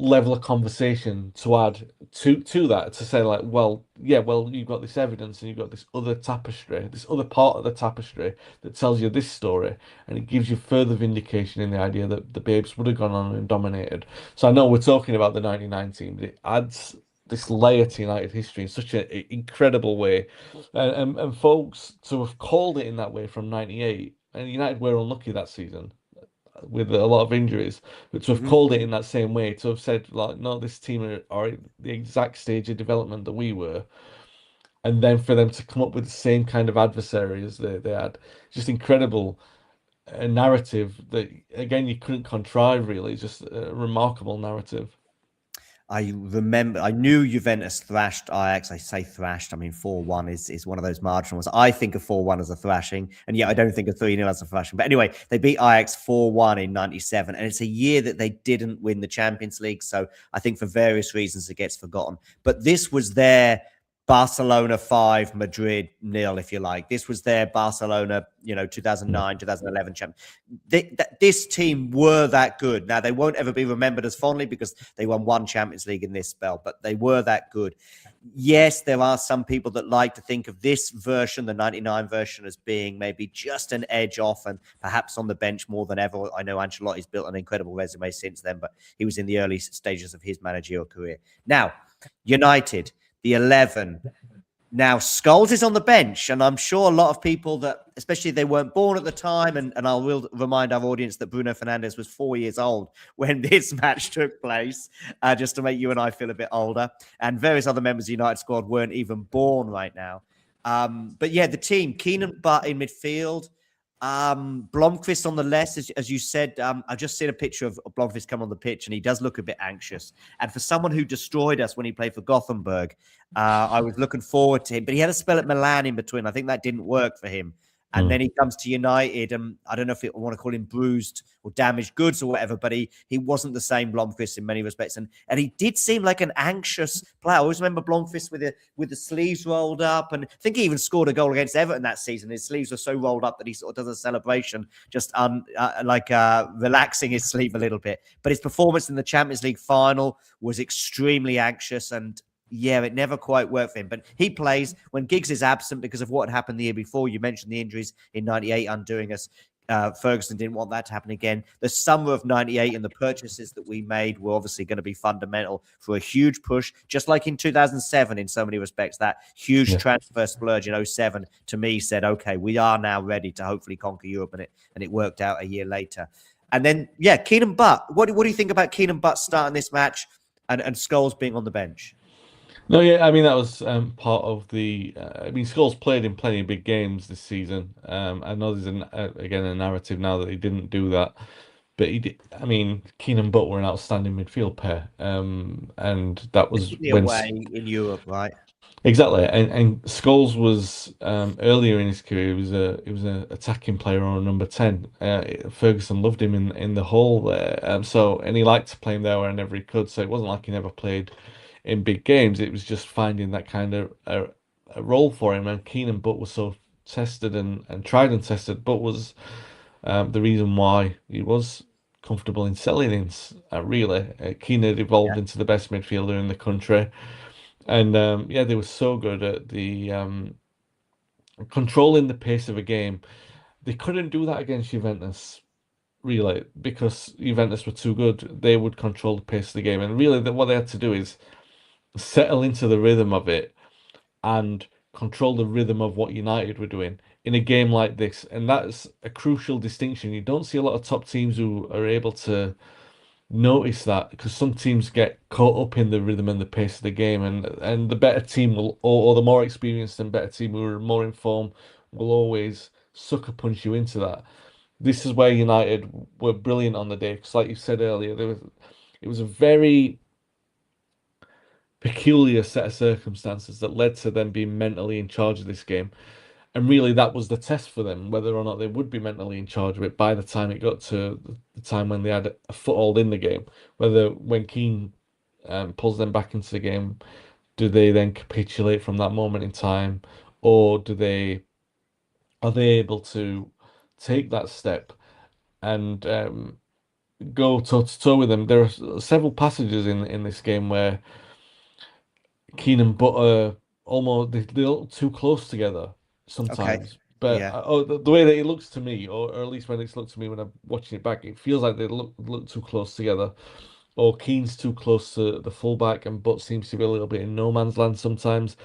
level of conversation to add to that, to say like, well, yeah, well, you've got this evidence and you've got this other tapestry, this other part of the tapestry that tells you this story, and it gives you further vindication in the idea that the Babes would have gone on and dominated. So I know we're talking about the '99 team, but it adds this layer to United history in such an incredible way, and folks to have called it in that way from '98, and United were unlucky that season with a lot of injuries, but to have Mhm. called it in that same way, to have said like, no, this team are at the exact stage of development that we were, and then for them to come up with the same kind of adversary as they had, just incredible. A narrative that again you couldn't contrive really, just a remarkable narrative. I remember, I knew Juventus thrashed Ajax. I say thrashed, I mean 4-1 is one of those marginal ones. I think of 4-1 as a thrashing, and yet I don't think of 3-0 as a thrashing. But anyway, they beat Ajax 4-1 in '97, and it's a year that they didn't win the Champions League. So I think for various reasons it gets forgotten. But this was their Barcelona 5, Madrid nil, if you like. This was their Barcelona, 2009, 2011 champion. This team were that good. Now, they won't ever be remembered as fondly because they won one Champions League in this spell, but they were that good. Yes, there are some people that like to think of this version, the '99 version, as being maybe just an edge off and perhaps on the bench more than ever. I know Ancelotti's built an incredible resume since then, but he was in the early stages of his managerial career. Now, United, the 11. Now, Scholes is on the bench, and I'm sure a lot of people that, especially if they weren't born at the time, and I will remind our audience that Bruno Fernandes was 4 years old when this match took place, just to make you and I feel a bit older. And various other members of the United squad weren't even born right now. But yeah, the team, Keenan Butt in midfield, Blomqvist on the left, as you said. I just seen a picture of Blomqvist come on the pitch, and he does look a bit anxious. And for someone who destroyed us when he played for Gothenburg, I was looking forward to him. But he had a spell at Milan in between. I think that didn't work for him. And then he comes to United, and I don't know if I want to call him bruised or damaged goods or whatever, but he wasn't the same Blomqvist in many respects. And he did seem like an anxious player. I always remember Blomqvist with the sleeves rolled up, and I think he even scored a goal against Everton that season. His sleeves were so rolled up that he sort of does a celebration, just relaxing his sleeve a little bit. But his performance in the Champions League final was extremely anxious, and yeah, it never quite worked for him. But he plays when Giggs is absent because of what happened the year before. You mentioned the injuries in '98 undoing us. Ferguson didn't want that to happen again. The summer of '98 and the purchases that we made were obviously going to be fundamental for a huge push, just like in 2007 in so many respects. That huge transfer splurge in '07 to me said, okay, we are now ready to hopefully conquer Europe, and it worked out a year later. And then, yeah, Keenan Butt. What do you think about Keenan Butt starting this match and Scholes being on the bench? No, yeah, I mean that was part of the. I mean, Scholes played in plenty of big games this season. I know there's again a narrative now that he didn't do that, but he did. I mean, Keenan Butt were an outstanding midfield pair, and that was when Away in Europe, right? exactly. And Scholes was earlier in his career. He was an attacking player on a number 10. Ferguson loved him in the hole there, and he liked to play him there whenever he could. So it wasn't like he never played in big games. It was just finding that kind of a role for him. And Keenan Butt was so tested and tried and tested, but was the reason why he was comfortable in selling in. Really, Keenan evolved into the best midfielder in the country, and yeah, they were so good at the controlling the pace of a game. They couldn't do that against Juventus. Really, because Juventus were too good, they would control the pace of the game, and really, what they had to do is settle into the rhythm of it and control the rhythm of what United were doing in a game like this. And that's a crucial distinction. You don't see a lot of top teams who are able to notice that, because some teams get caught up in the rhythm and the pace of the game, and the better team will, or the more experienced and better team who are more informed will always sucker punch you into that. This is where United were brilliant on the day, because like you said earlier, it was a very peculiar set of circumstances that led to them being mentally in charge of this game. And really, that was the test for them, whether or not they would be mentally in charge of it by the time it got to the time when they had a foothold in the game. Whether when Keane pulls them back into the game, do they then capitulate from that moment in time, or are they able to take that step and go toe to toe with them. There are several passages in this game where Keane and Butter almost they look too close together Okay. sometimes. But Yeah. the way that it looks to me, or at least when it's looked to me when I'm watching it back, it feels like they look too close together. Or Keane's too close to the fullback, and Butt seems to be a little bit in no man's land sometimes.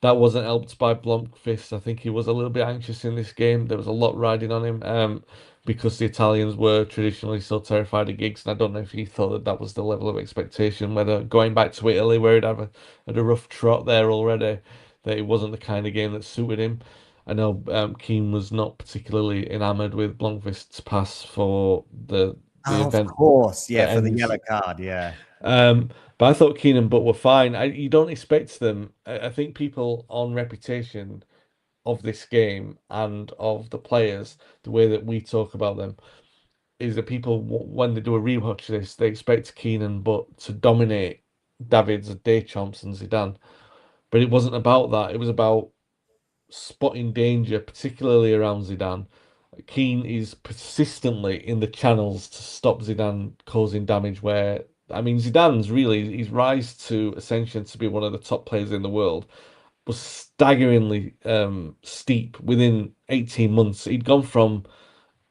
That wasn't helped by Blomqvist. I think he was a little bit anxious in this game. There was a lot riding on him, because the Italians were traditionally so terrified of Giggs, and I don't know if he thought that that was the level of expectation. Whether going back to Italy, where he'd had a rough trot there already, that it wasn't the kind of game that suited him. I know Keane was not particularly enamoured with Blomqvist's pass for the Oh, of event course. Yeah, that for the ends. yellow card. Yeah. But I thought Keenan Butt were fine. You don't expect them. I think people on reputation of this game and of the players, the way that we talk about them, is that people, when they do a rewatch of this, they expect Keenan Butt to dominate David's Deschamps and Zidane. But it wasn't about that. It was about spotting danger, particularly around Zidane. Keane is persistently in the channels to stop Zidane causing damage. Where I mean, Zidane's really his rise to ascension to be one of the top players in the world was staggeringly steep. Within 18 months, he'd gone from,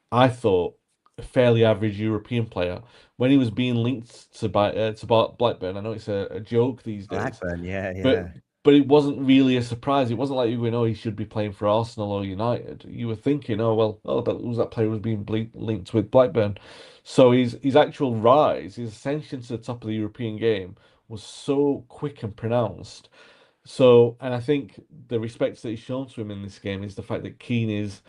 I thought, a fairly average European player when he was being linked to Blackburn. I know it's a joke these days, Blackburn. Yeah. but Yeah. it wasn't really a surprise. It wasn't like you were going, oh, he should be playing for Arsenal or United. You were thinking, oh well, oh that was that player was being linked with Blackburn. So his actual rise, his ascension to the top of the European game was so quick and pronounced. So, and I think the respect that he's shown to him in this game is the fact that Keane is,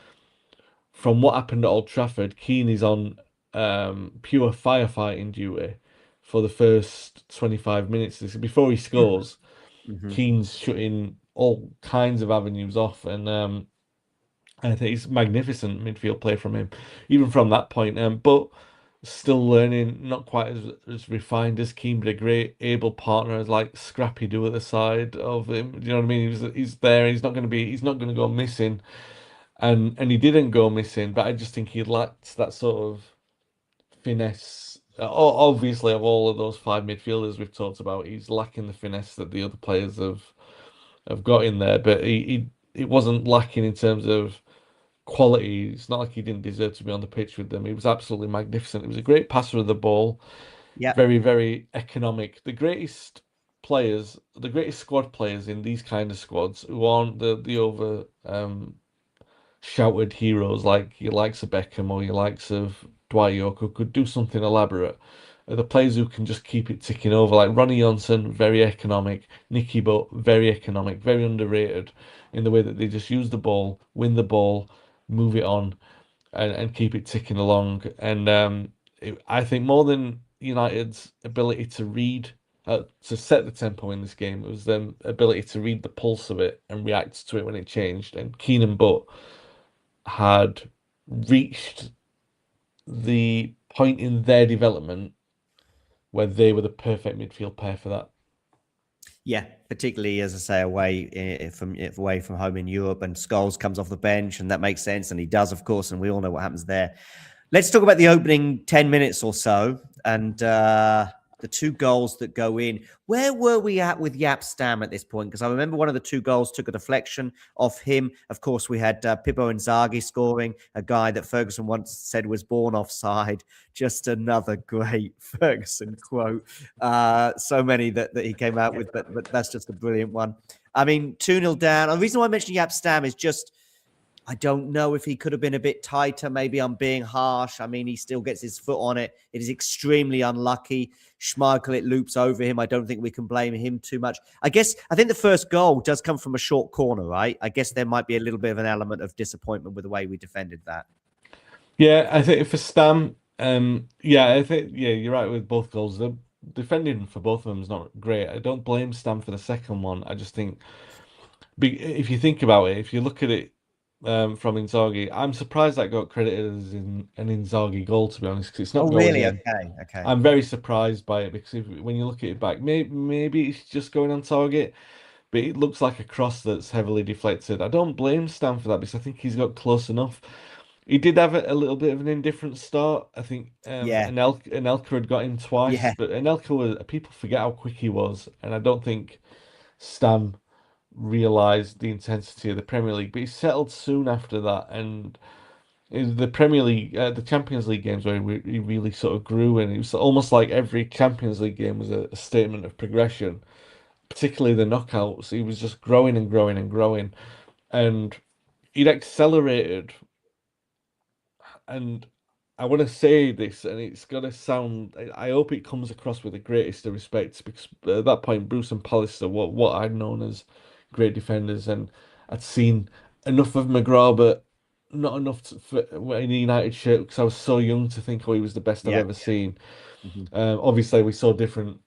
from what happened at Old Trafford, Keane is on pure firefighting duty for the first 25 minutes. Before he scores, Hmm. Keane's shutting all kinds of avenues off, and I think it's magnificent midfield play from him, even from that point. But still learning, not quite as refined as Keane, but a great able partner, as like Scrappy do at the side of him. Do you know what I mean? He's there. He's not going to go missing, and he didn't go missing. But I just think he lacked that sort of finesse. Obviously, of all of those five midfielders we've talked about, he's lacking the finesse that the other players have got in there. But it wasn't lacking in terms of quality. It's not like he didn't deserve to be on the pitch with them. He was absolutely magnificent. He was a great passer of the ball, Yeah. very, very economic. The greatest squad players in these kind of squads who aren't the over shouted heroes like your likes of Beckham or your likes of Dwight York, who could do something elaborate. Are the players who can just keep it ticking over, like Ronnie Johnson, very economic, Nicky Butt, very economic, very underrated in the way that they just use the ball, win the ball, move it on, and keep it ticking along. And I think more than United's ability to read, to set the tempo in this game, it was their ability to read the pulse of it and react to it when it changed. And Keenan Butt had reached the point in their development where they were the perfect midfield pair for that. Yeah, particularly as I say, away from home in Europe, and Scholes comes off the bench, and that makes sense, and he does, of course, and we all know what happens there. Let's talk about the opening 10 minutes or so, and the two goals that go in. Where were we at with Yap Stam at this point? Because I remember one of the two goals took a deflection off him. Of course, we had Pippo Inzaghi scoring, a guy that Ferguson once said was born offside. Just another great Ferguson quote. So many that he came out with, but that's just a brilliant one. I mean, 2-0 down. And the reason why I mentioned Yap Stam is just I don't know if he could have been a bit tighter. Maybe I'm being harsh. I mean, he still gets his foot on it. It is extremely unlucky. Schmeichel, it loops over him. I don't think we can blame him too much. I think the first goal does come from a short corner, right? I guess there might be a little bit of an element of disappointment with the way we defended that. Yeah, I think for Stam, I think you're right with both goals. The defending for both of them is not great. I don't blame Stam for the second one. I just think, if you think about it, if you look at it from Inzaghi, I'm surprised that got credited as an Inzaghi goal, to be honest, because it's not Oh, going really? in. Okay. Okay. I'm very surprised by it because when you look at it back, maybe it's just going on target, but it looks like a cross that's heavily deflected. I don't blame Stam for that because I think he's got close enough. He did have a little bit of an indifferent start. I think Yeah, Anelka had got him twice, yeah, but Anelka was people forget how quick he was, and I don't think Stam realised the intensity of the Premier League. But he settled soon after that, and in the Premier League, the Champions League games where he really sort of grew, and it was almost like every Champions League game was a statement of progression. Particularly the knockouts, he was just growing and growing and growing, and he'd accelerated. And I want to say this, and it's gonna sound. I hope it comes across with the greatest of respect, because at that point, Bruce and Pallister, what I'd known as great defenders, and I'd seen enough of McGraw, but not enough for in a United shirt because I was so young to think, oh, he was the best I've yeah. ever seen. Mhm. Obviously, we saw different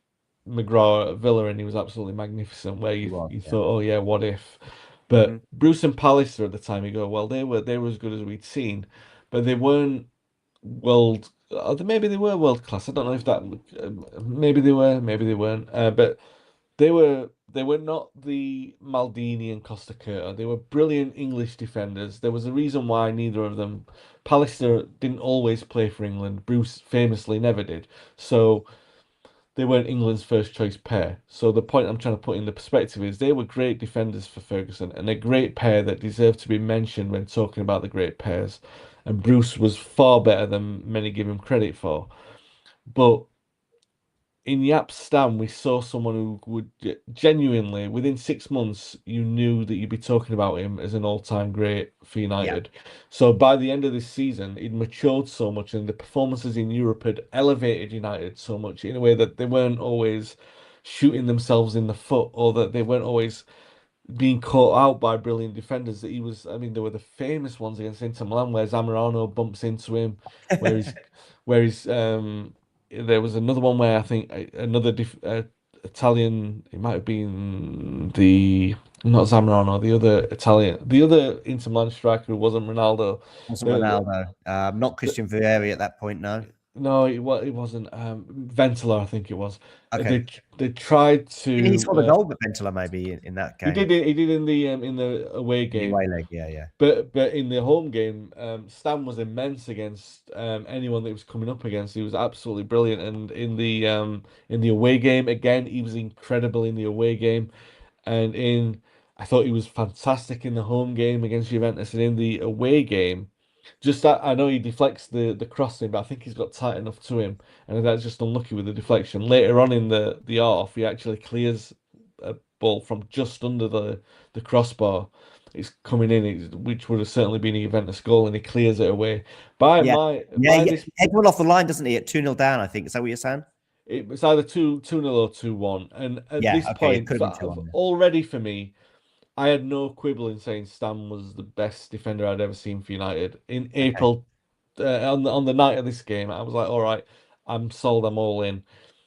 McGraw at Villa, and he was absolutely magnificent. Where He was, you yeah. thought, oh yeah, what if? Hmm. But Bruce and Pallister at the time, you go, well, they were as good as we'd seen, but they weren't world. Maybe they were world class. I don't know if that. Maybe they were. Maybe they weren't. But they were not the Maldini and Costa Curta. They were brilliant English defenders. There was a reason why neither of them. Pallister didn't always play for England. Bruce famously never did. So they weren't England's first choice pair. So the point I'm trying to put in the perspective is they were great defenders for Ferguson and a great pair that deserve to be mentioned when talking about the great pairs. And Bruce was far better than many give him credit for. But in Yap's stand, we saw someone who would genuinely, within 6 months, you knew that you'd be talking about him as an all-time great for Yeah, United. So by the end of this season, he'd matured so much, and the performances in Europe had elevated United so much in a way that they weren't always shooting themselves in the foot, or that they weren't always being caught out by brilliant defenders. That he was, I mean, there were the famous ones against Inter Milan where Zamorano bumps into him, where he's, where he's, there was another one where I think another Italian, it might have been not Zamorano, the other Italian, the other Inter Milan striker who wasn't Ronaldo. wasn't The, Ronaldo. Not Christian Vieri at that point. No. no, it wasn't. Ventila, I think it was. Okay. They tried Didn't he score the to. goal with Ventula maybe in that He game? did it. He did in the away In the game. away leg. Yeah, yeah. But in the home game, Stan was immense against anyone that he was coming up against. He was absolutely brilliant. And in the away game, again, he was incredible in the away game. And I thought he was fantastic in the home game against Juventus. And in the away game, just that I know he deflects the crossing, but I think he's got tight enough to him, and that's just unlucky with the deflection. Later on in the off, he actually clears a ball from just under the crossbar. It's coming in, which would have certainly been a Juventus goal, and he clears it away. By Yeah. my Yeah, by yeah. this, Head one off the line, doesn't he? At 2-0 down, I think. Is that what you're saying? it was either 2-0 or 2-1, and at Yeah, this okay. It point, could have been 2-1. already for me, I had no quibble in saying Stam was the best defender I'd ever seen for United. In Okay. April, on the night of this game, I was like, all right, I'm sold, I'm all in.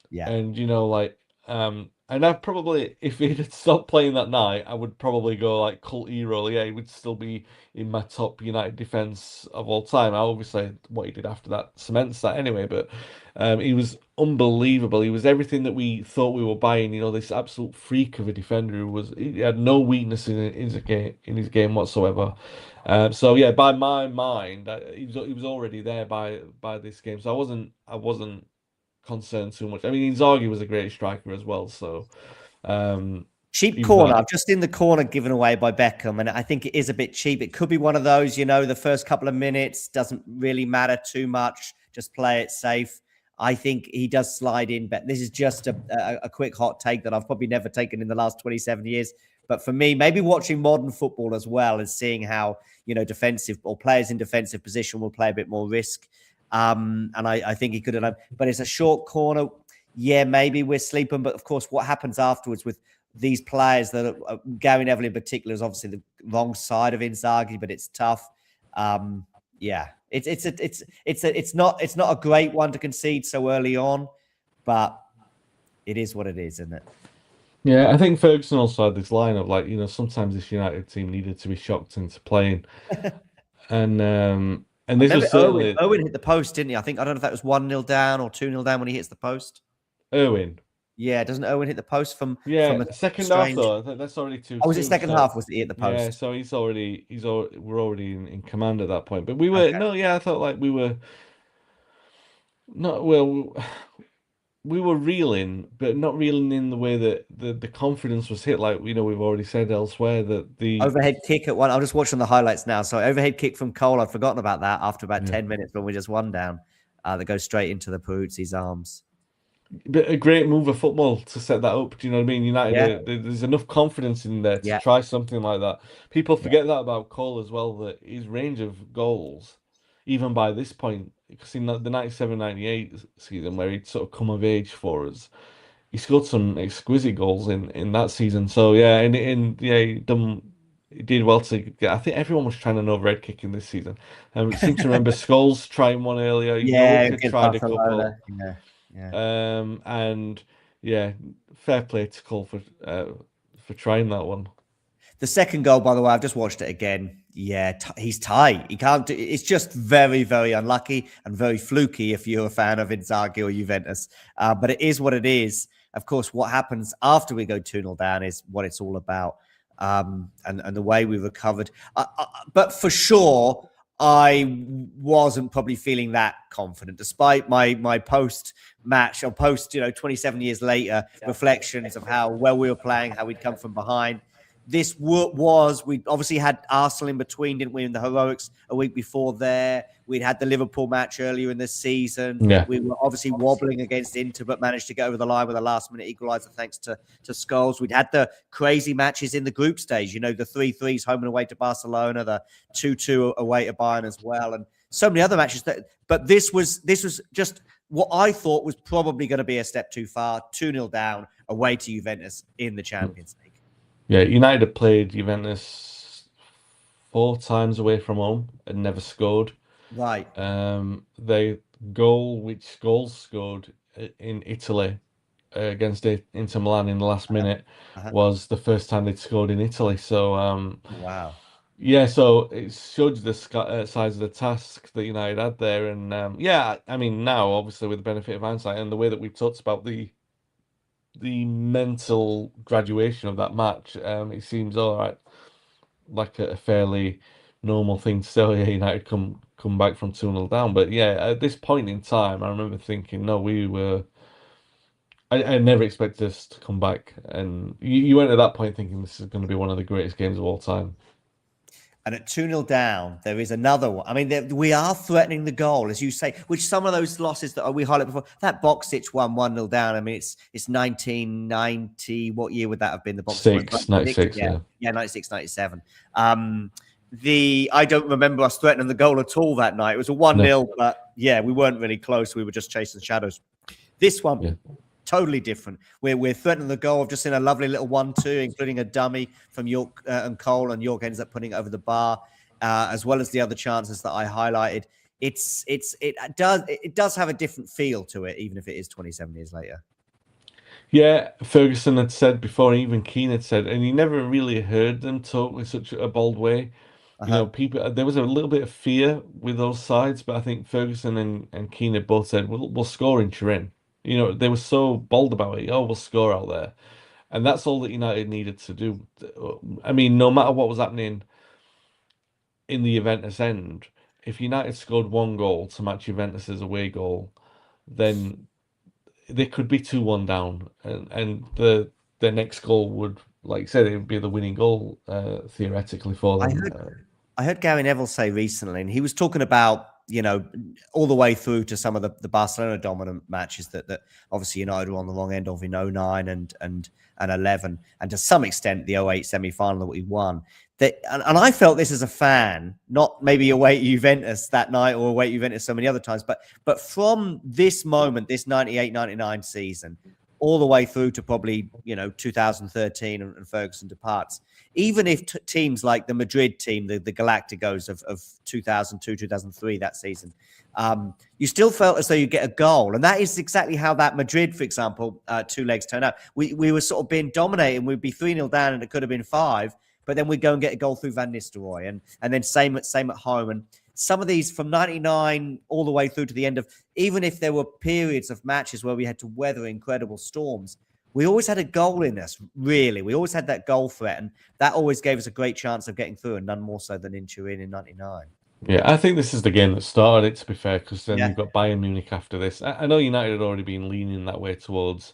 Yeah. And like, and I probably, if he had stopped playing that night, I would probably go like cult hero. Yeah, he would still be in my top United defense of all time. Obviously, what he did after that cements that anyway. But he was unbelievable. He was everything that we thought we were buying. This absolute freak of a defender he had no weakness in his game whatsoever. So yeah, by my mind, he was already there by this game. So I wasn't concerned too much. I mean, Inzaghi was a great striker as well. So Cheap even corner. that, I've just seen the corner given away by Beckham, and I think it is a bit cheap. It could be one of those, the first couple of minutes doesn't really matter too much. Just play it safe. I think he does slide in, but this is just a quick hot take that I've probably never taken in the last 27 years. But for me, maybe watching modern football as well and seeing how, defensive or players in defensive position will play a bit more risk. And I think he could have done, but it's a short corner. Yeah, maybe we're sleeping, but of course, what happens afterwards with these players that are Gary Neville in particular is obviously the wrong side of Inzaghi, but it's tough. Yeah, it's not a great one to concede so early on, but it is what it is, isn't it? yeah, I think Ferguson also had this line of like, sometimes this United team needed to be shocked into playing, and I this remember was certainly Owen hit the post, didn't he? I don't know if that was 1-0 down or 2-0 down when he hits the post. Irwin. Yeah, doesn't Owen hit the post from Yeah, a second half strange? though. That's already Oh, was it 2-2. second So half? Was it hit the yeah, post? so we're already in command at that point. But we were Okay. no, yeah, I thought like we were not well. We were reeling, but not reeling in the way that the confidence was hit. Like we've already said elsewhere that the Overhead kick at one. I'm just watching the highlights now. So overhead kick from Cole. I'd forgotten about that after about yeah. 10 minutes when we just one down. That goes straight into the Peruzzi's arms. But a great move of football to set that up. Do you know what I mean? United, Yeah, there's enough confidence in there to yeah, try something like that. People yeah. forget that about Cole as well, that his range of goals, even by this point, because in the 97-98 season where he'd sort of come of age for us, he scored some exquisite goals in that season. So yeah, yeah, he did well to get. I think everyone was trying an overhead kick in this season. I seem to remember Scholes trying one earlier. Yeah, York had against tried a Barcelona. couple. Yeah, yeah. And yeah, fair play to Cole for trying that one. The second goal, by the way, I've just watched it again. Yeah, he's tight. He can't do. It's just very, very unlucky and very fluky if you're a fan of Inzaghi or Juventus. But it is what it is. Of course, what happens after we go 2-0 down is what it's all about. And the way we recovered. But for sure, I wasn't probably feeling that confident, despite my post match or post 27 years later reflections of how well we were playing, how we'd come from behind. This was, we obviously had Arsenal in between, didn't we, in the heroics a week before there. We'd had the Liverpool match earlier in the season. Yeah. We were obviously wobbling against Inter, but managed to get over the line with a last-minute equaliser thanks to Scholes. We'd had the crazy matches in the group stage, the 3-3s home and away to Barcelona, the 2-2 away to Bayern as well, and so many other matches. But this was just what I thought was probably going to be a step too far, 2-0 down away to Juventus in the Champions League. Yeah, United played Juventus 4 times away from home and never scored. Right. The goal which Scholes scored in Italy against Inter Milan in the last minute was the first time they'd scored in Italy. So wow. Yeah, so it showed you the size of the task that United had there, and yeah, I mean now obviously with the benefit of hindsight and the way that we talked about the mental graduation of that match, it seems all right, like a fairly normal thing to say. Yeah, United come back from 2-0 down, but yeah, at this point in time, I remember thinking, no, we were. I never expected us to come back, and you went at that point thinking this is going to be one of the greatest games of all time. And at 2-0 down, there is another one. I mean, we are threatening the goal, as you say, which some of those losses that we highlighted before, that Boxic 1-0 down. I mean, it's 1990. What year would that have been? The Boxic 96, yeah. Yeah, 96, 97. I don't remember us threatening the goal at all that night. It was a 1-0, no. But yeah, we weren't really close. We were just chasing shadows. This one, yeah. Totally different. We're threatening the goal. I've just seen a lovely little 1-2, including a dummy from York and Cole, and York ends up putting it over the bar, as well as the other chances that I highlighted. It does have a different feel to it, even if it is 27 years later. Yeah, Ferguson had said before, and even Keane had said, and you never really heard them talk with such a bold way. People, there was a little bit of fear with those sides, but I think Ferguson and Keane had both said, we'll score in Turin. They were so bold about it. Oh, we'll score out there. And that's all that United needed to do. I mean, no matter what was happening in the Juventus end, if United scored 1 goal to match Juventus's away goal, then they could be 2-1 down. And the next goal would, like I said, it would be the winning goal, theoretically, for them. I heard Gary Neville say recently, and he was talking about, all the way through to some of the Barcelona dominant matches that obviously United were on the wrong end of in 09 and 11, and to some extent the 08 semi-final that we won. And I felt this as a fan, not maybe away at Juventus that night or away at Juventus so many other times, but from this moment, this 98-99 season, all the way through to probably 2013 and Ferguson departs. Even if teams like the Madrid team, the Galacticos of 2002, 2003, that season, you still felt as though you get a goal. And that is exactly how that Madrid, for example, 2 legs turned out. We were sort of being dominated. We'd be 3-0 down and it could have been 5, but then we'd go and get a goal through Van Nistelrooy. And then same at home. And some of these from 99 all the way through to the end of, even if there were periods of matches where we had to weather incredible storms, we always had a goal in us, really. We always had that goal threat, and that always gave us a great chance of getting through, and none more so than in Turin in '99. Yeah, I think this is the game that started it, to be fair, because then Yeah, you've got Bayern Munich after this. I know United had already been leaning that way towards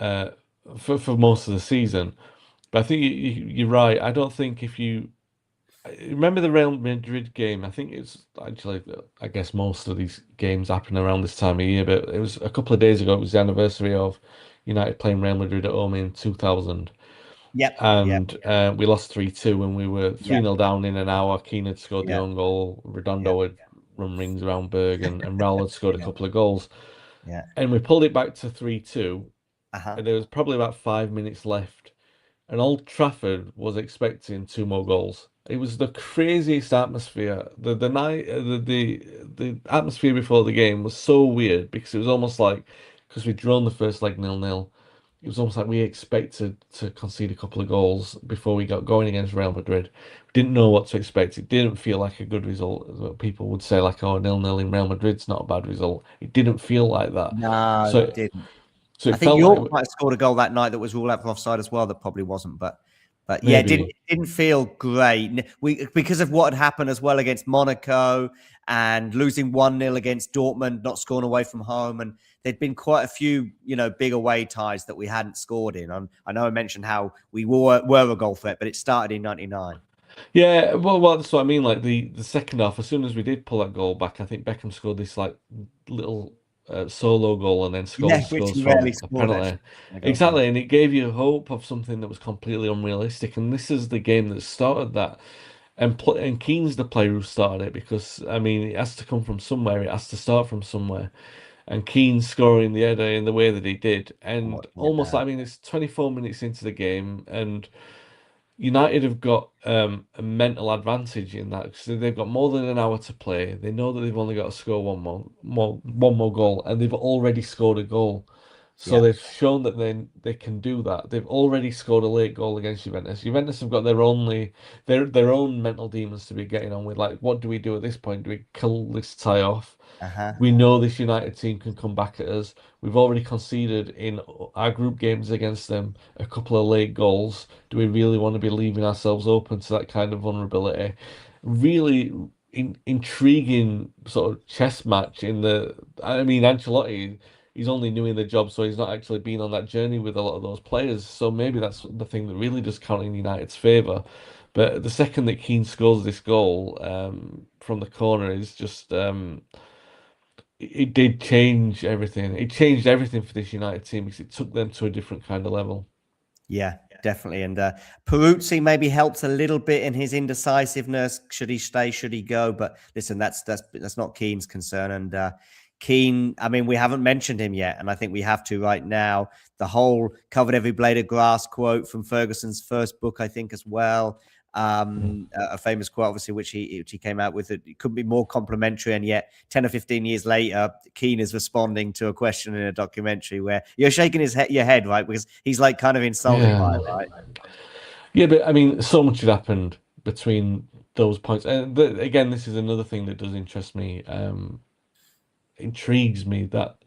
uh, for most of the season, but I think you're right. I don't think if you remember the Real Madrid game, I think it's actually, I guess most of these games happen around this time of year, but it was a couple of days ago, it was the anniversary of United playing Real Madrid at home in 2000. yep, yep, And we lost 3-2 when we were yep, 3-0 down in an hour. Keane had scored the yep, own goal. yep, Redondo had run rings around Berg, and Raul had scored a yeah, couple of goals. yeah. And we pulled it back to 3-2, Uh-huh. and there was probably about 5 minutes left. And Old Trafford was expecting two more goals. It was the craziest atmosphere. The night the atmosphere before the game was so weird because it was almost like because we'd drawn the first leg 0-0. It was almost like we expected to concede a couple of goals before we got going against Real Madrid. We didn't know what to expect. It didn't feel like a good result. People would say like, "Oh, 0-0 in Real Madrid's not a bad result." It didn't feel like that. No, So it didn't. so I it think felt like York might have scored a goal that night that was ruled out for offside as well. That probably wasn't, but yeah, maybe. it didn't feel great. We because of what had happened as well against Monaco and losing 1-0 against Dortmund, not scoring away from home, and there'd been quite a few big away ties that we hadn't scored in. I know I mentioned how we were a goal threat, but it started in '99. Yeah, well, that's what I mean. Like the second half, as soon as we did pull that goal back, I think Beckham scored this like little solo goal, and then Yeah, Scholes which scores he rarely from a scored penalty. actually. In a goal threat. Exactly, and it gave you hope of something that was completely unrealistic. And this is the game that started that. And Keane's the player who started it because I mean it has to come from somewhere. It has to start from somewhere. And Keane scoring the header in the way that he did, and Yeah, almost like, I mean it's 24 minutes into the game, and United have got a mental advantage in that because they've got more than an hour to play. They know that they've only got to score one more goal, and they've already scored a goal. So yeah, they've shown that they can do that. They've already scored a late goal against Juventus. Juventus have got their own mental demons to be getting on with. Like, what do we do at this point? Do we kill this tie off? uh-huh. We know this United team can come back at us. We've already conceded in our group games against them a couple of late goals. Do we really want to be leaving ourselves open to that kind of vulnerability? Really intriguing sort of chess match in the. I mean, Ancelotti, he's only new in the job, so he's not actually been on that journey with a lot of those players. So maybe that's the thing that really does count in United's favour. But the second that Keane scores this goal from the corner is just. It did change everything. It changed everything for this United team because it took them to a different kind of level. Yeah, definitely. And Peruzzi maybe helped a little bit in his indecisiveness. Should he stay? Should he go? But listen, that's not Keane's concern. And Keane, I mean, we haven't mentioned him yet, and I think we have to right now. The whole "covered every blade of grass" quote from Ferguson's first book, I think, as well. Mm. A famous quote, obviously, which he came out with. It couldn't be more complimentary, and yet 10 or 15 years later, Keane is responding to a question in a documentary where you're shaking your head, right? Because he's like kind of insulted by Yeah. it, right? Yeah, but I mean, so much had happened between those points. And again, this is another thing that does interest me, intrigues me that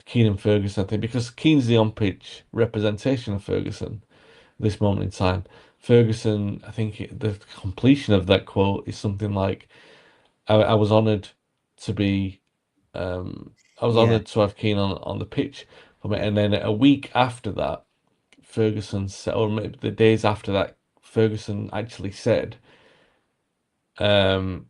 Keane and Ferguson thing, because Keane's the on-pitch representation of Ferguson at this moment in time. Ferguson, I think the completion of that quote is something like, I was honoured to be I was Yeah, honoured to have Keane on the pitch for me. yeah, And then a week after that, Ferguson said, or maybe the days after that, Ferguson actually said um,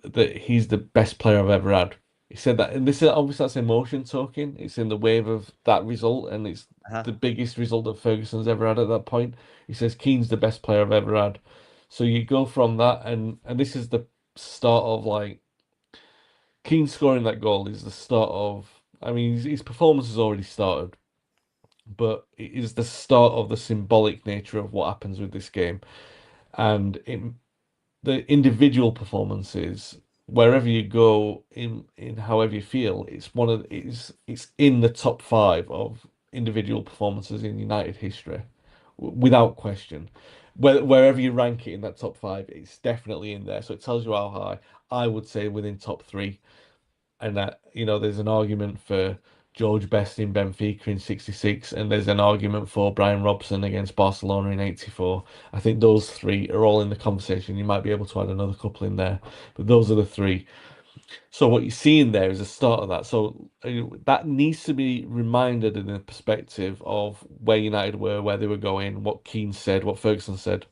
that he's the best player I've ever had. He said that, and this is obviously that's emotion talking. It's in the wave of that result, and it's uh-huh. the biggest result that Ferguson's ever had at that point. He says Keane's the best player I've ever had. So you go from that, and this is the start of like Keane scoring that goal is the start of. I mean, his performance has already started, but it is the start of the symbolic nature of what happens with this game. And the individual performances, wherever you go in however you feel, it's in the top five of individual performances in United history, without question. Wherever you rank it in that top five, it's definitely in there. So it tells you how high. I would say within top three, and that there's an argument for George Best in Benfica in '66, and there's an argument for Brian Robson against Barcelona in '84. I think those three are all in the conversation. You might be able to add another couple in there, but those are the three. So what you're seeing there is the start of that. So that needs to be reminded in the perspective of where United were, where they were going, what Keane said, what Ferguson said.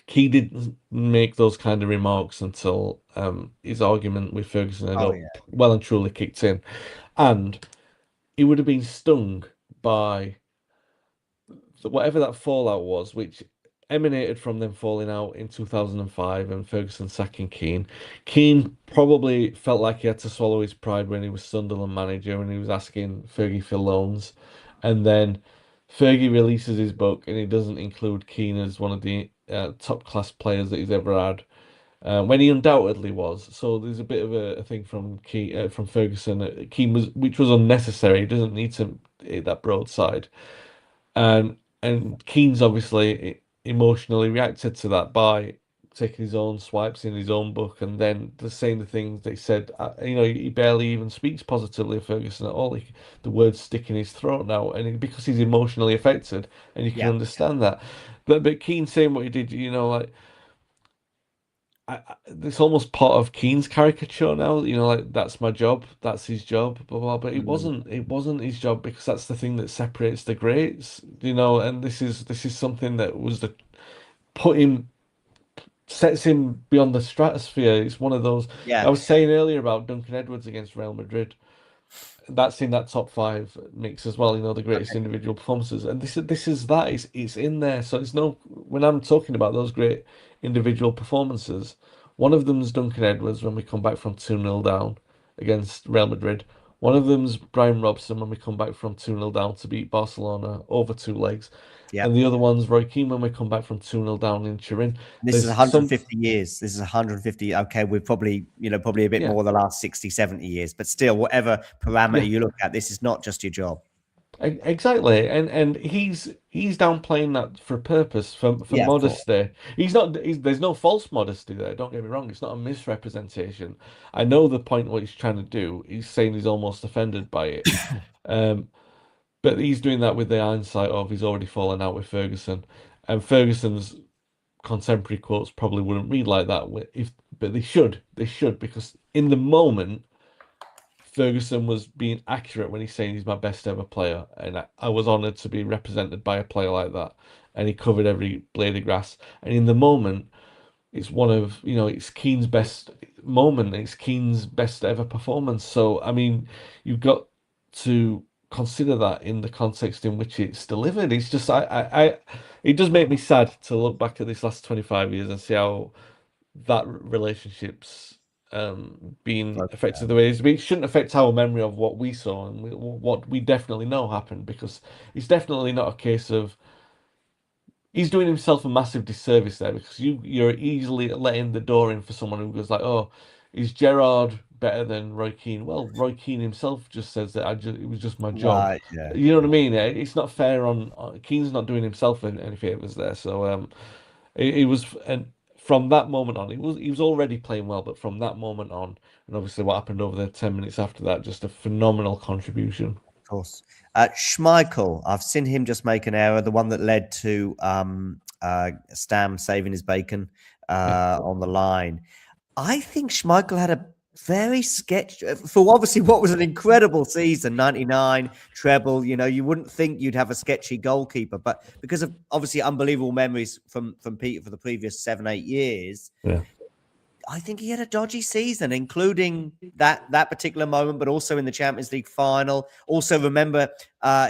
He didn't make those kind of remarks until his argument with Ferguson had Oh yeah. well and truly kicked in. And he would have been stung by whatever that fallout was, which emanated from them falling out in 2005 and Ferguson sacking Keane. Keane probably felt like he had to swallow his pride when he was Sunderland manager and he was asking Fergie for loans. And then Fergie releases his book and he doesn't include Keane as one of the top class players that he's ever had. When he undoubtedly was, so there's a bit of a thing from from Ferguson. Keane was, which was unnecessary. He doesn't need to hit that broadside, and Keane's obviously emotionally reacted to that by taking his own swipes in his own book, and then the saying the things they said. He barely even speaks positively of Ferguson at all. The words stick in his throat now, and because he's emotionally affected, and you can Yeah. understand that. But Keane saying what he did, like. It's almost part of Keane's caricature now. Like that's my job, that's his job, blah blah. But it Mm. wasn't. It wasn't his job because that's the thing that separates the greats. And this is something that was the put him sets him beyond the stratosphere. It's one of those. I Yeah. was saying earlier about Duncan Edwards against Real Madrid. That's in that top five mix as well. The greatest Okay. individual performances, and this is that. It's in there. So it's no when I'm talking about those great individual performances. One of them's Duncan Edwards when we come back from 2-0 down against Real Madrid. One of them's Brian Robson when we come back from 2-0 down to beat Barcelona over two legs. Yeah. And the other one's Roy Keane when we come back from 2-0 down in Turin. This is There's some, 150 years. This is 150. Okay, we're probably a bit yeah, more the last 60, 70 years, but still, whatever parameter yeah. you look at, this is not just your job. Exactly, and he's downplaying that for a purpose, for Yeah, of course. modesty. He's not. There's no false modesty there. Don't get me wrong. It's not a misrepresentation. I know the point what he's trying to do. He's saying he's almost offended by it, um, but he's doing that with the hindsight of he's already fallen out with Ferguson, and Ferguson's contemporary quotes probably wouldn't read like that. But they should. They should because in the moment. Ferguson was being accurate when he's saying he's my best ever player, and I was honoured to be represented by a player like that. And he covered every blade of grass. And in the moment, it's one of it's Keane's best moment. It's Keane's best ever performance. So I mean, you've got to consider that in the context in which it's delivered. It's just it does make me sad to look back at this last 25 years and see how that relationship's being affected the way it is. But it shouldn't affect our memory of what we saw and what we definitely know happened because it's definitely not a case of he's doing himself a massive disservice there because you're easily letting the door in for someone who goes like, oh, is Gerrard better than Roy Keane? Well, Roy Keane himself just says that it was just my job. Right. Yeah. You know what I mean? It's not fair on Keane's not doing himself any favors there. So it was and from that moment on, he was already playing well, but from that moment on, and obviously what happened over the 10 minutes after that, just a phenomenal contribution. Of course. Schmeichel, I've seen him just make an error, the one that led to Stam saving his bacon Yeah. on the line. I think Schmeichel had a very sketch for obviously what was an incredible season, 99 treble. You wouldn't think you'd have a sketchy goalkeeper, but because of obviously unbelievable memories from Peter for the previous 7-8 years, Yeah. I think he had a dodgy season, including that particular moment, but also in the Champions League final. Also, remember,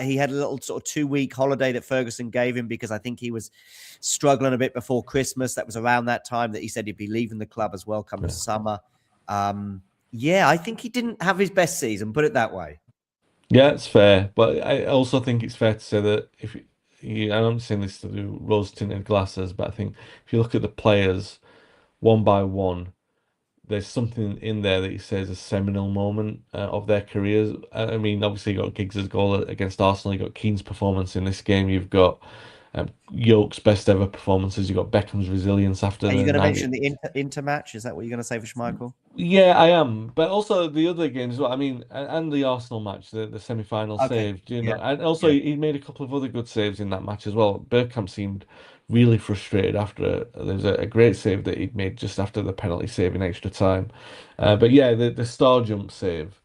he had a little sort of 2-week holiday that Ferguson gave him because I think he was struggling a bit before Christmas. That was around that time that he said he'd be leaving the club as well come the summer. I think he didn't have his best season, put it that way. Yeah, it's fair, but I also think it's fair to say that if I'm saying this to do rose-tinted glasses, but I think if you look at the players one by one, there's something in there that he says a seminal moment of their careers. I mean, obviously you got Giggs' goal against Arsenal, you got Keane's performance in this game, you've got Yoke's best ever performances, you've got Beckham's resilience after Are you the going to 90. mention the Inter match? Is that what you're going to say for Schmeichel? Yeah, I am. But also the other games, well, I mean, and the Arsenal match, the semi-final Okay. save, you know, Yeah. and also Yeah. he made a couple of other good saves in that match as well. Bergkamp seemed really frustrated after there's a great save that he'd made just after the penalty save in extra time. But yeah, the star jump save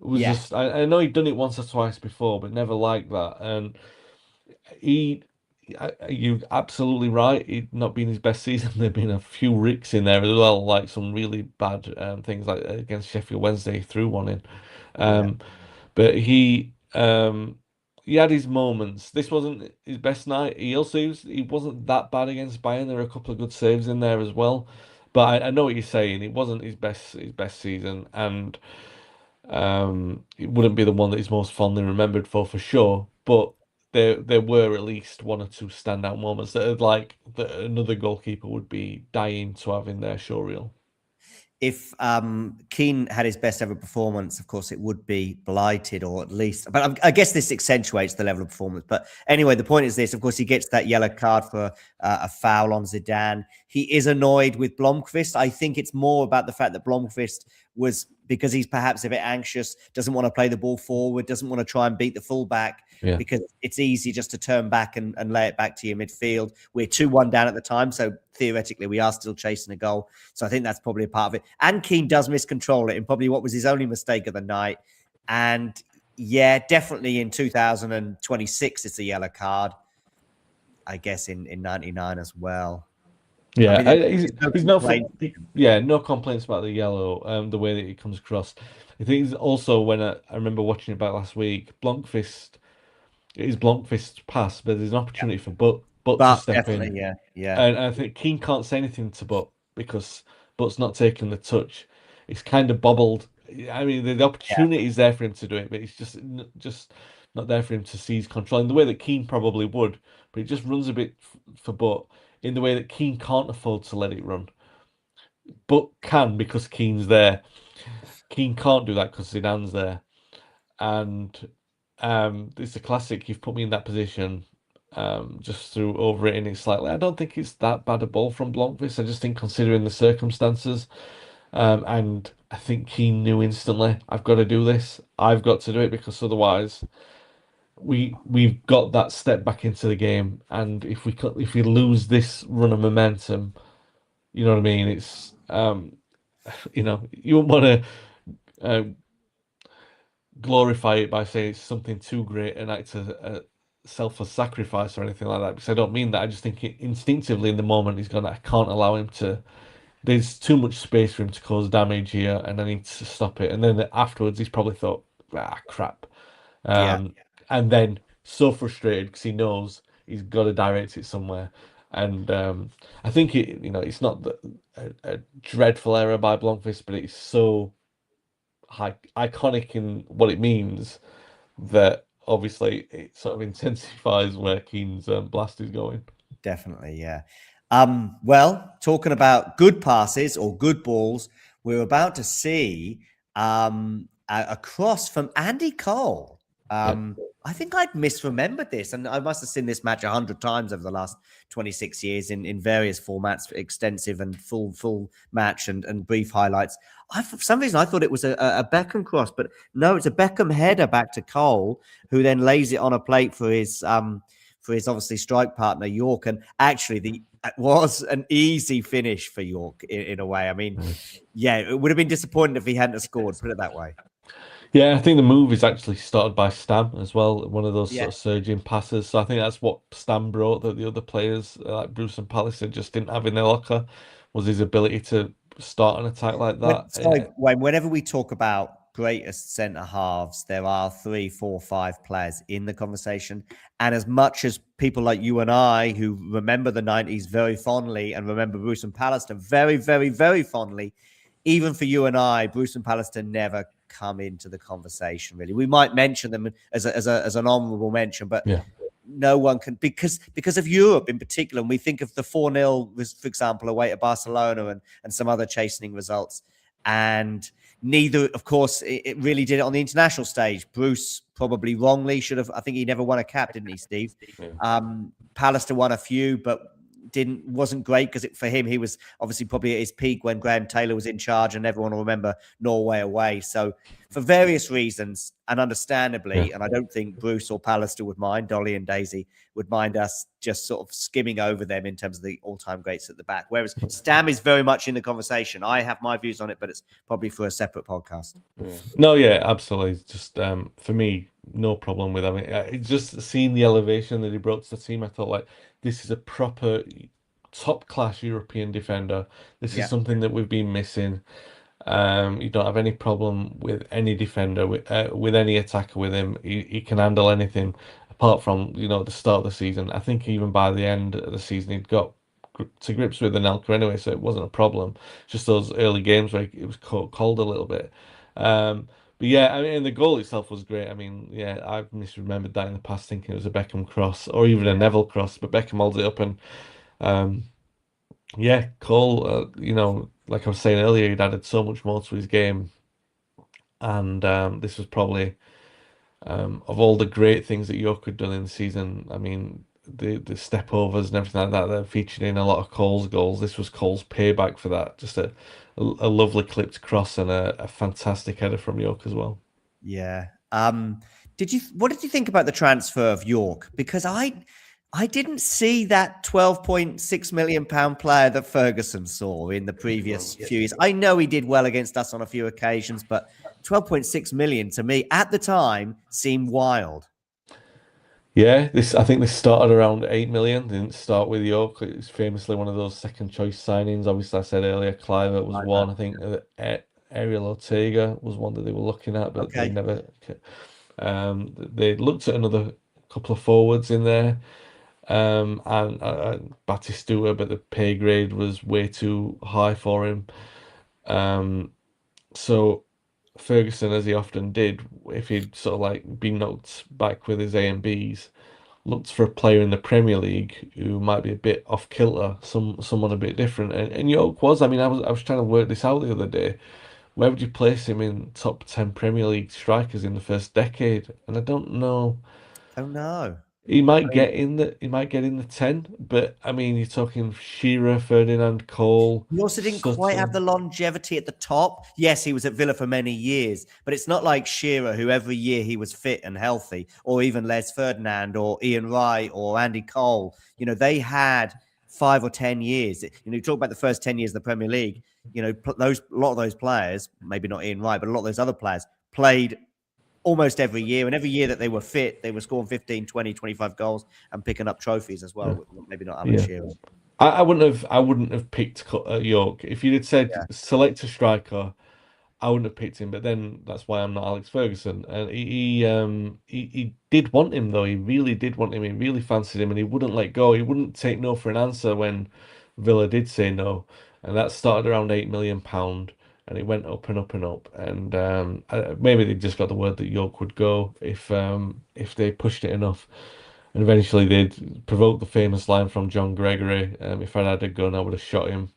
was Yeah. just, I know he'd done it once or twice before, but never like that. And he, you're absolutely right. He'd not been his best season. There've been a few ricks in there as well, like some really bad things, like against Sheffield Wednesday, he threw one in. Yeah. Um, but he had his moments. This wasn't his best night. He wasn't that bad against Bayern. There were a couple of good saves in there as well. But I know what you're saying. It wasn't his best season, and it wouldn't be the one that he's most fondly remembered for sure. But there were at least one or two standout moments that are like that another goalkeeper would be dying to have in their showreel. If Keane had his best ever performance, of course, it would be blighted, or at least. But I guess this accentuates the level of performance. But anyway, the point is this: of course, he gets that yellow card for a foul on Zidane. He is annoyed with Blomqvist. I think it's more about the fact that Blomqvist was, because he's perhaps a bit anxious, doesn't want to play the ball forward, doesn't want to try and beat the fullback, Yeah. because it's easy just to turn back and lay it back to your midfield. We're 2-1 down at the time, so theoretically we are still chasing a goal. So I think that's probably a part of it. And Keane does miscontrol it in probably what was his only mistake of the night. And yeah, definitely in 2026, it's a yellow card. I guess in 99 as well. I Yeah, mean, he's, there's no he's no complaint. yeah, no complaints about the yellow, the way that he comes across. I think it's also when I remember watching it back last week, Blomqvist, it is Blomqvist's pass, but there's an Yeah. opportunity for Butt to But step in. definitely, yeah, yeah, And I think Keane can't say anything to Butt because Butt's not taking the touch. It's kind of bobbled. I mean, the yeah, opportunity is there for him to do it, but it's just not there for him to seize control in the way that Keane probably would. But he just runs a bit for Butt in the way that Keane can't afford to let it run. Butt can because Keane's there. Keane can't do that because Zidane's there. And it's a classic. You've put me in that position. Just threw over it in it slightly. I don't think it's that bad a ball from Blomqvist. I just think considering the circumstances, and I think he knew instantly, I've got to do this. I've got to do it because otherwise, we've got that step back into the game. And if we lose this run of momentum, you know what I mean. It's you wouldn't want to glorify it by saying it's something too great and act as a selfless sacrifice or anything like that. Because I don't mean that. I just think instinctively in the moment he's gonna. I can't allow him to. There's too much space for him to cause damage here, and I need to stop it. And then afterwards, he's probably thought, crap. yeah. Um, and then so frustrated because he knows he's got to direct it somewhere. And I think it's not a dreadful error by Blomqvist, but it's so iconic in what it means that obviously it sort of intensifies where Keane's blast is going. Definitely, yeah. Well, talking about good passes or good balls, we're about to see a cross from Andy Cole. Yeah, I think I'd misremembered this, and I must have seen this match 100 times over the last 26 years in various formats, extensive and full match and brief highlights. For some reason, I thought it was a Beckham cross, but no, it's a Beckham header back to Cole, who then lays it on a plate for his obviously strike partner York. And actually, it was an easy finish for York in a way. I mean, yeah, it would have been disappointing if he hadn't have scored. Put it that way. yeah. I think the move is actually started by Stam as well. One of those Yeah. sort of surging passes. So I think that's what Stam brought that the other players like Bruce and Pallister just didn't have in their locker was his ability to start an attack like that. Sorry, Wayne, whenever we talk about greatest centre halves, there are 3, 4, 5 players in the conversation. And as much as people like you and I, who remember the 90s very fondly and remember Bruce and Pallister very, very, very fondly, even for you and I, Bruce and Pallister never come into the conversation, really. We might mention them as an honourable mention, but Yeah. no one can, because of Europe in particular. And we think of the 4-0, for example, away at Barcelona and some other chastening results. And neither, of course, it really did it on the international stage. Bruce probably wrongly should have. I think he never won a cap, didn't he, Steve? Yeah. Pallister won a few, but wasn't great because for him, he was obviously probably at his peak when Graham Taylor was in charge, and everyone will remember Norway away. So for various reasons, and understandably, and I don't think Bruce or Pallister would mind, Dolly and Daisy would mind us just sort of skimming over them in terms of the all-time greats at the back. Whereas Stam is very much in the conversation. I have my views on it, but it's probably for a separate podcast. No, yeah, absolutely. Just for me, no problem with having just seeing the elevation that he brought to the team. I thought, like, this is a proper top-class European defender. This is something that we've been missing. You don't have any problem with any defender, with any attacker with him. He can handle anything, apart from, at the start of the season. I think even by the end of the season, he'd got to grips with Anelka anyway, so it wasn't a problem. Just those early games where it was cold a little bit. But yeah, I mean, the goal itself was great. I mean, yeah, I've misremembered that in the past, thinking it was a Beckham cross or even a Neville cross, but Beckham holds it up, and yeah, Cole, like I was saying earlier, he'd added so much more to his game, and this was probably, of all the great things that York had done in the season, I mean, the step overs and everything like that, they're featured in a lot of Cole's goals. This was Cole's payback for that. Just a lovely clipped cross and a fantastic header from York as well. Yeah. What did you think about the transfer of York? Because I didn't see that £12.6 million player that Ferguson saw in the previous few years. I know he did well against us on a few occasions, but 12.6 million to me at the time seemed wild. Yeah, I think this started around 8 million. Didn't start with York. It was famously one of those second choice signings. Obviously, I said earlier, Clivert was one. I think Ariel Ortega was one that they were looking at, but they never. They looked at another couple of forwards in there, and Batistuta, but the pay grade was way too high for him. So Ferguson, as he often did, if he'd sort of like been knocked back with his A and Bs, looked for a player in the Premier League who might be a bit off kilter, someone a bit different. And York was. I mean, I was trying to work this out the other day. Where would you place him in top 10 Premier League strikers in the first decade? And I don't know. Oh no. He might get in the 10, but I mean, you're talking Shearer, Ferdinand, Cole. He also didn't quite have the longevity at the top. Yes, he was at Villa for many years, but it's not like Shearer, who every year he was fit and healthy, or even Les Ferdinand or Ian Wright or Andy Cole. They had 5 or 10 years. You talk about the first 10 years of the Premier League. A lot of those players, maybe not Ian Wright, but a lot of those other players played almost every year, and every year that they were fit, they were scoring 15, 20, 25 goals and picking up trophies as well. Yeah. Maybe not Alan Shearer. I wouldn't have picked York. If you'd said select a striker, I wouldn't have picked him. But then that's why I'm not Alex Ferguson. And he did want him, though. He really did want him. He really fancied him, and he wouldn't let go. He wouldn't take no for an answer when Villa did say no, and that started around £8 million. And it went up and up and up, and maybe they just got the word that York would go if they pushed it enough, and eventually they'd provoke the famous line from John Gregory: "If I'd had a gun, I would have shot him."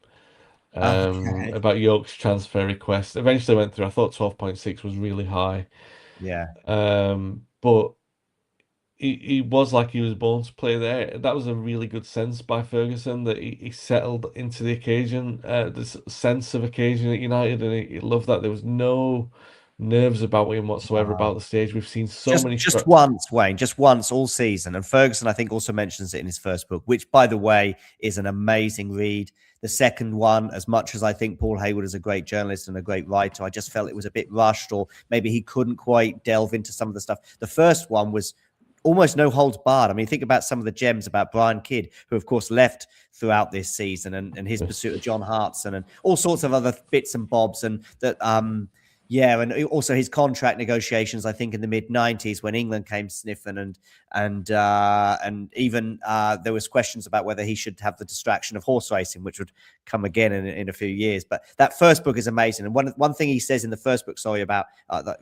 About York's transfer request. Eventually went through. I thought 12.6 was really high. Yeah. But he was like he was born to play there. That was a really good sense by Ferguson, that he settled into the occasion, this sense of occasion at United, and he loved that. There was no nerves about him whatsoever about the stage. We've seen many. Just once, Wayne, just once all season. And Ferguson, I think, also mentions it in his first book, which, by the way, is an amazing read. The second one, as much as I think Paul Hayward is a great journalist and a great writer, I just felt it was a bit rushed, or maybe he couldn't quite delve into some of the stuff. The first one was almost no holds barred. I mean, think about some of the gems about Brian Kidd, who, of course, left throughout this season, and his pursuit of John Hartson and all sorts of other bits and bobs. And that, and also his contract negotiations, I think, in the mid-90s when England came sniffing, and even there was questions about whether he should have the distraction of horse racing, which would come again in a few years. But that first book is amazing. And one thing he says in the first book, sorry about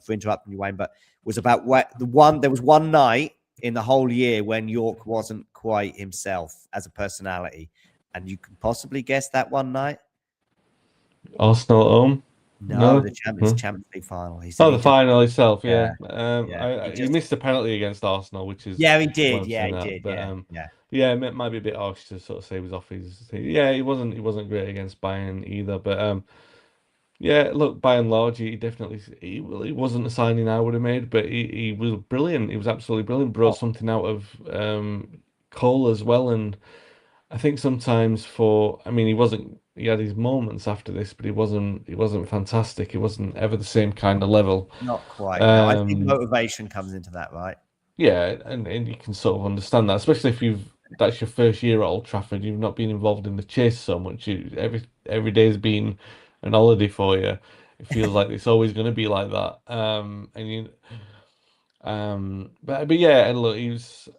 for interrupting you, Wayne, but was about there was one night in the whole year when York wasn't quite himself as a personality. And you can possibly guess that one night? Arsenal at home? No, the Champions League final. He said the final itself, yeah. He missed a penalty against Arsenal, which is... Yeah, he did. Yeah, he did. But, Yeah, it might be a bit harsh to sort of say he was off his. Yeah, he wasn't great against Bayern either. But yeah, look, by and large, he definitely he wasn't a signing I would have made, but he was brilliant. He was absolutely brilliant. Brought Oh, something out of Cole as well, and I think sometimes I mean, he wasn't. He had his moments after this, but he wasn't fantastic. He wasn't ever the same kind of level. not quite. No, I think Um, motivation comes into that, right? yeah, and you can sort of understand that, especially if that's your first year at Old Trafford. You've not been involved in the chase so much. Every day's been an holiday for you. It feels like it's always going to be like that. But yeah, and look, he was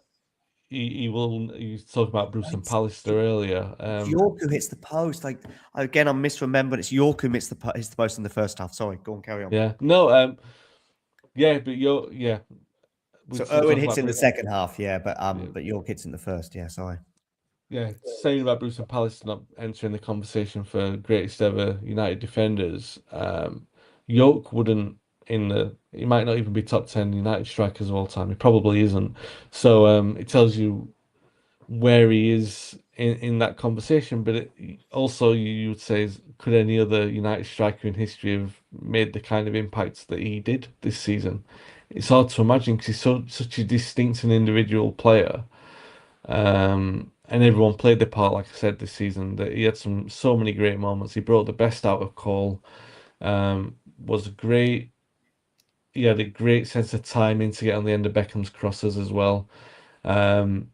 talking about Bruce and It's, Pallister earlier. it's York who hits the post. Like again, I'm misremembering. It's York who hits the post in the first half. Sorry, go on, carry on. Yeah, no, yeah, but we're So still Owen talking hits about in the Bruce. second half, yeah, Yeah, but York hits in the first, yeah. Sorry. yeah, saying about Bruce and Pallister not entering the conversation for greatest ever United defenders. York wouldn't he might not even be top 10 United strikers of all time. He probably isn't. So it tells you where he is in that conversation. But also you would say, could any other United striker in history have made the kind of impact that he did this season? It's hard to imagine because he's such a distinct and individual player. And everyone played their part, like I said, this season. That he had so many great moments. He brought the best out of Cole. Was great. He had a great sense of timing to get on the end of Beckham's crosses as well. Um,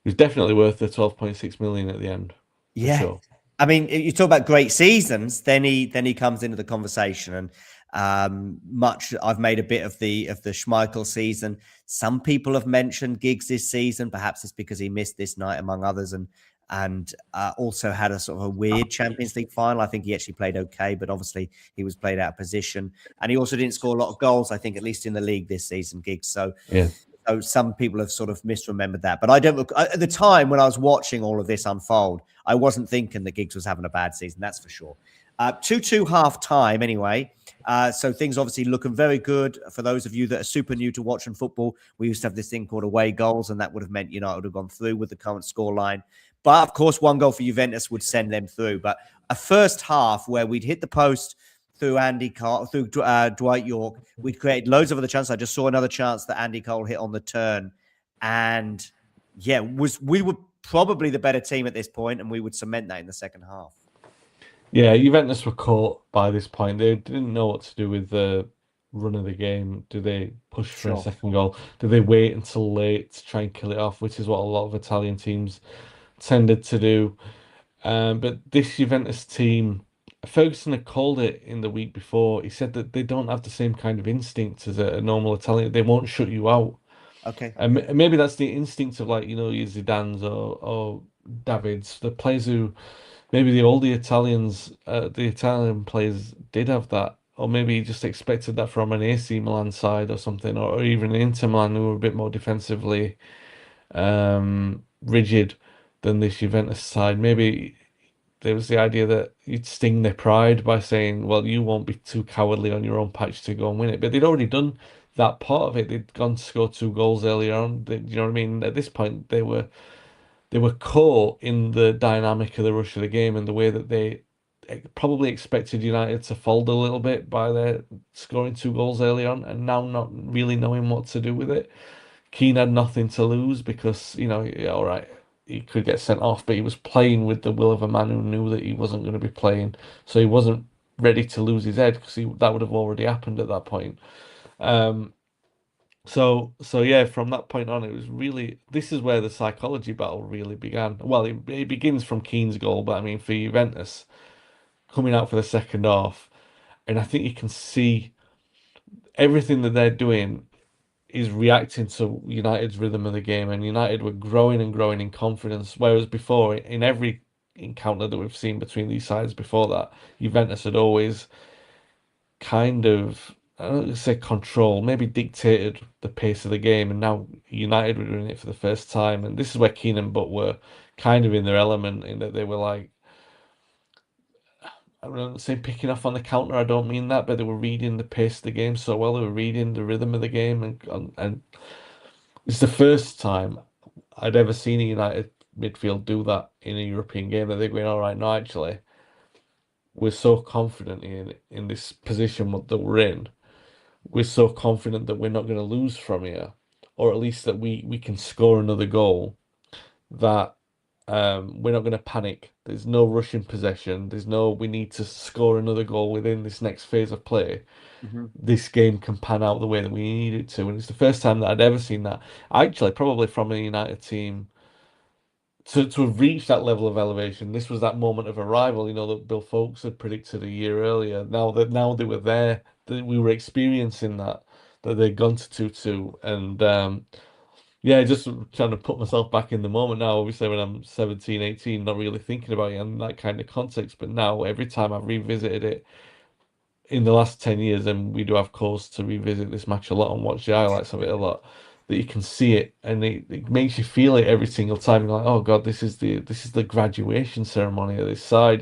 he was definitely worth the 12.6 million at the end, for Yeah. sure. I mean, you talk about great seasons, then he comes into the conversation, and much I've made a bit of the Schmeichel season. Some people have mentioned Giggs this season. Perhaps it's because he missed this night, among others, and also had a sort of a weird Champions League final. I think he actually played okay, but obviously he was played out of position, and he also didn't score a lot of goals. I think at least in the league this season, Giggs. Yeah. So some people have sort of misremembered that. But I don't look at the time when I was watching all of this unfold, I wasn't thinking that Giggs was having a bad season. That's for sure. 2-2 half time anyway. So things obviously looking very good for those of you that are super new to watching football. We used to have this thing called away goals, and that would have meant United would have gone through with the current scoreline. But of course, one goal for Juventus would send them through. But a first half where we'd hit the post through Andy Cole, through Dwight York. We'd created loads of other chances. I just saw another chance that Andy Cole hit on the turn. And yeah, we were probably the better team at this point, and we would cement that in the second half. Yeah, Juventus were caught by this point. They didn't know what to do with the run of the game. Do they push for a Sure. second goal? Do they wait until late to try and kill it off, which is what a lot of Italian teams tended to do. But this Juventus team, Ferguson had called it in the week before. He said that they don't have the same kind of instinct as a normal Italian. They won't shut you out. Okay. And maybe that's the instinct of like, your Zidanes or Davids, the players who maybe the Italian players did have that. Or maybe he just expected that from an AC Milan side or something, or even Inter Milan who were a bit more defensively rigid than this Juventus side. Maybe there was the idea that you'd sting their pride by saying, well, you won't be too cowardly on your own patch to go and win it. But they'd already done that part of it. They'd gone to score 2 goals earlier on. You know what I mean? At this point, they were caught in the dynamic of the rush of the game and the way that they probably expected United to fold a little bit by their scoring 2 goals early on and now not really knowing what to do with it. Keane had nothing to lose because, yeah, all right, he could get sent off, but he was playing with the will of a man who knew that he wasn't going to be playing. So he wasn't ready to lose his head because that would have already happened at that point. So yeah, from that point on, it was really, this is where the psychology battle really began. Well, it begins from Keane's goal, but I mean, for Juventus, coming out for the second half, and I think you can see everything that they're doing is reacting to United's rhythm of the game, and United were growing and growing in confidence. Whereas before, in every encounter that we've seen between these sides before that, Juventus had always kind of, I don't want to say control, maybe dictated the pace of the game, and now United were doing it for the first time. And this is where Keane and Butt were kind of in their element, in that they were like, I don't say picking off on the counter. I don't mean that, but they were reading the pace of the game so well. They were reading the rhythm of the game, and it's the first time I'd ever seen a United midfield do that in a European game. That they're going, all right, no, actually, we're so confident in this position that we're in. We're so confident that we're not going to lose from here, or at least that we can score another goal. That we're not going to panic. There's no rush in possession. There's no we need to score another goal within this next phase of play. Hmm. This game can pan out the way that we need it to, and it's the first time that I'd ever seen that. Actually, probably from a United team to have reached that level of elevation. This was that moment of arrival, that Bill Folks had predicted a year earlier. Now they were there, that we were experiencing that they'd gone to 2-2, and yeah, just trying to put myself back in the moment now. Obviously, when I'm 17, 18, not really thinking about it in that kind of context. But now, every time I've revisited it in the last 10 years, and we do have cause to revisit this match a lot and watch the highlights of it a lot, that you can see it and it makes you feel it every single time. You're like, oh God, this is the graduation ceremony of this side.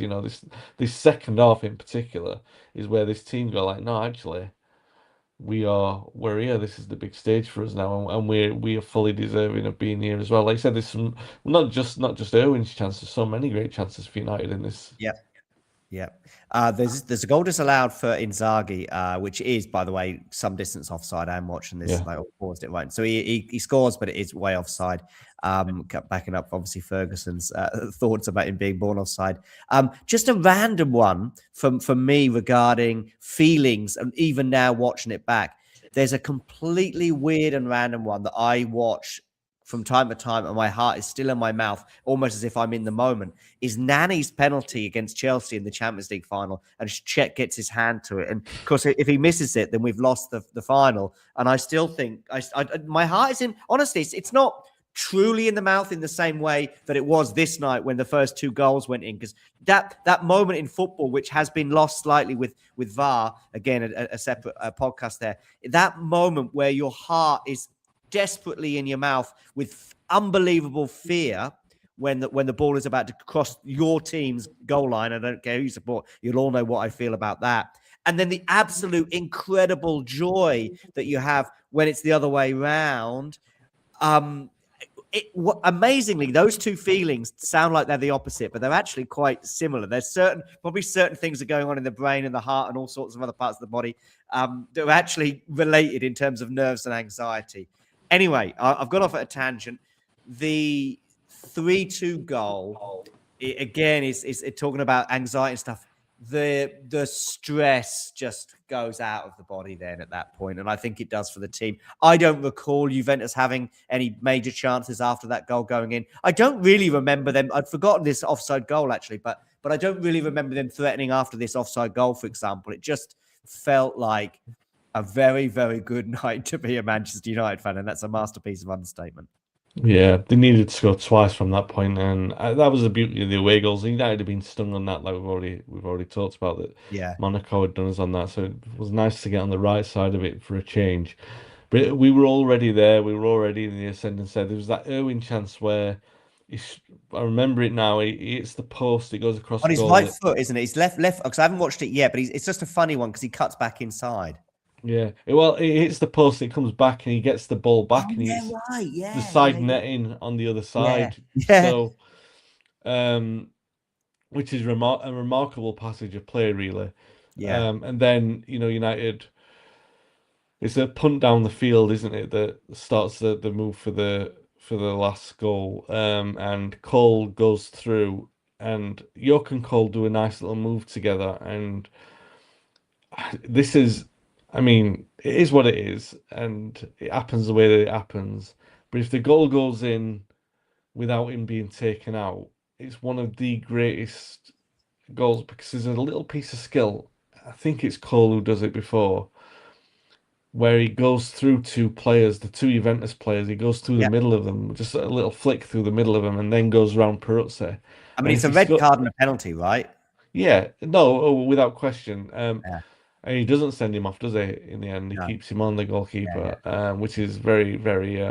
This second half in particular is where this team go like, no, actually we're here. This is the big stage for us now, and we are fully deserving of being here as well. Like I said, there's some not just Irwin's chances, so many great chances for United in this. Yeah. Yeah. There's a goal disallowed for Inzaghi, which is, by the way, some distance offside. I'm watching this, Yeah, like, I paused it right. So he scores, but it is way offside. Backing up, obviously, Ferguson's thoughts about him being born offside. Just a random one from me regarding feelings, and even now watching it back, there's a completely weird and random one that I watch from time to time, and my heart is still in my mouth, almost as if I'm in the moment, is Nani's penalty against Chelsea in the Champions League final, and Cech gets his hand to it. And of course, if he misses it, then we've lost the final. And I still think, my heart is in, honestly, it's not truly in the mouth in the same way that it was this night when the first two goals went in, because that moment in football, which has been lost slightly with VAR, again, a separate podcast there, that moment where your heart is desperately in your mouth with unbelievable fear when the ball is about to cross your team's goal line. I don't care who you support. You'll all know what I feel about that. And then the absolute incredible joy that you have when it's the other way around. Amazingly, those two feelings sound like they're the opposite, but they're actually quite similar. There's probably certain things are going on in the brain and the heart and all sorts of other parts of the body that are actually related in terms of nerves and anxiety. Anyway, I've gone off at a tangent. The 3-2 goal, again, is talking about anxiety and stuff. The stress just goes out of the body then at that point, and I think it does for the team. I don't recall Juventus having any major chances after that goal going in. I don't really remember them. I'd forgotten this offside goal, actually, but I don't really remember them threatening after this offside goal, for example. It just felt like a very, very good night to be a Manchester United fan, and that's a masterpiece of understatement. yeah, they needed to score twice from that point, and that was the beauty of the away goals. United had been stung on that, like we've already talked about, that Yeah. Monaco had done us on that. So it was nice to get on the right side of it for a change. But we were already there. We were already in the ascending side. There was that Irwin chance where I remember it now. He hits the post. It goes across On his goal. right foot, isn't it? He's left, because I haven't watched it yet, but it's just a funny one because he cuts back inside. Yeah. Well, it hits the post. It comes back, and he gets the ball back, Oh, and he yeah, hits right. the Yeah, side yeah, yeah. netting on the other Yeah, side. yeah, So, which is a remarkable passage of play, really. yeah, And then United. It's a punt down the field, isn't it, that starts the move for the last goal. And Cole goes through, and York and Cole do a nice little move together. And this is, I mean, it is what it is, and it happens the way that it happens. But if the goal goes in without him being taken out, it's one of the greatest goals because there's a little piece of skill. I think it's Cole who does it before, where he goes through two players, the two Juventus players. He goes through the yeah. middle of them, just a little flick through the middle of them, and then goes round Peruzzi. I mean, And it's if a he red sco card and a penalty, right? yeah, no, without question. Yeah, And he doesn't send him off, does he? In the end, he no, keeps him on, the yeah, yeah. goalkeeper, which is very, very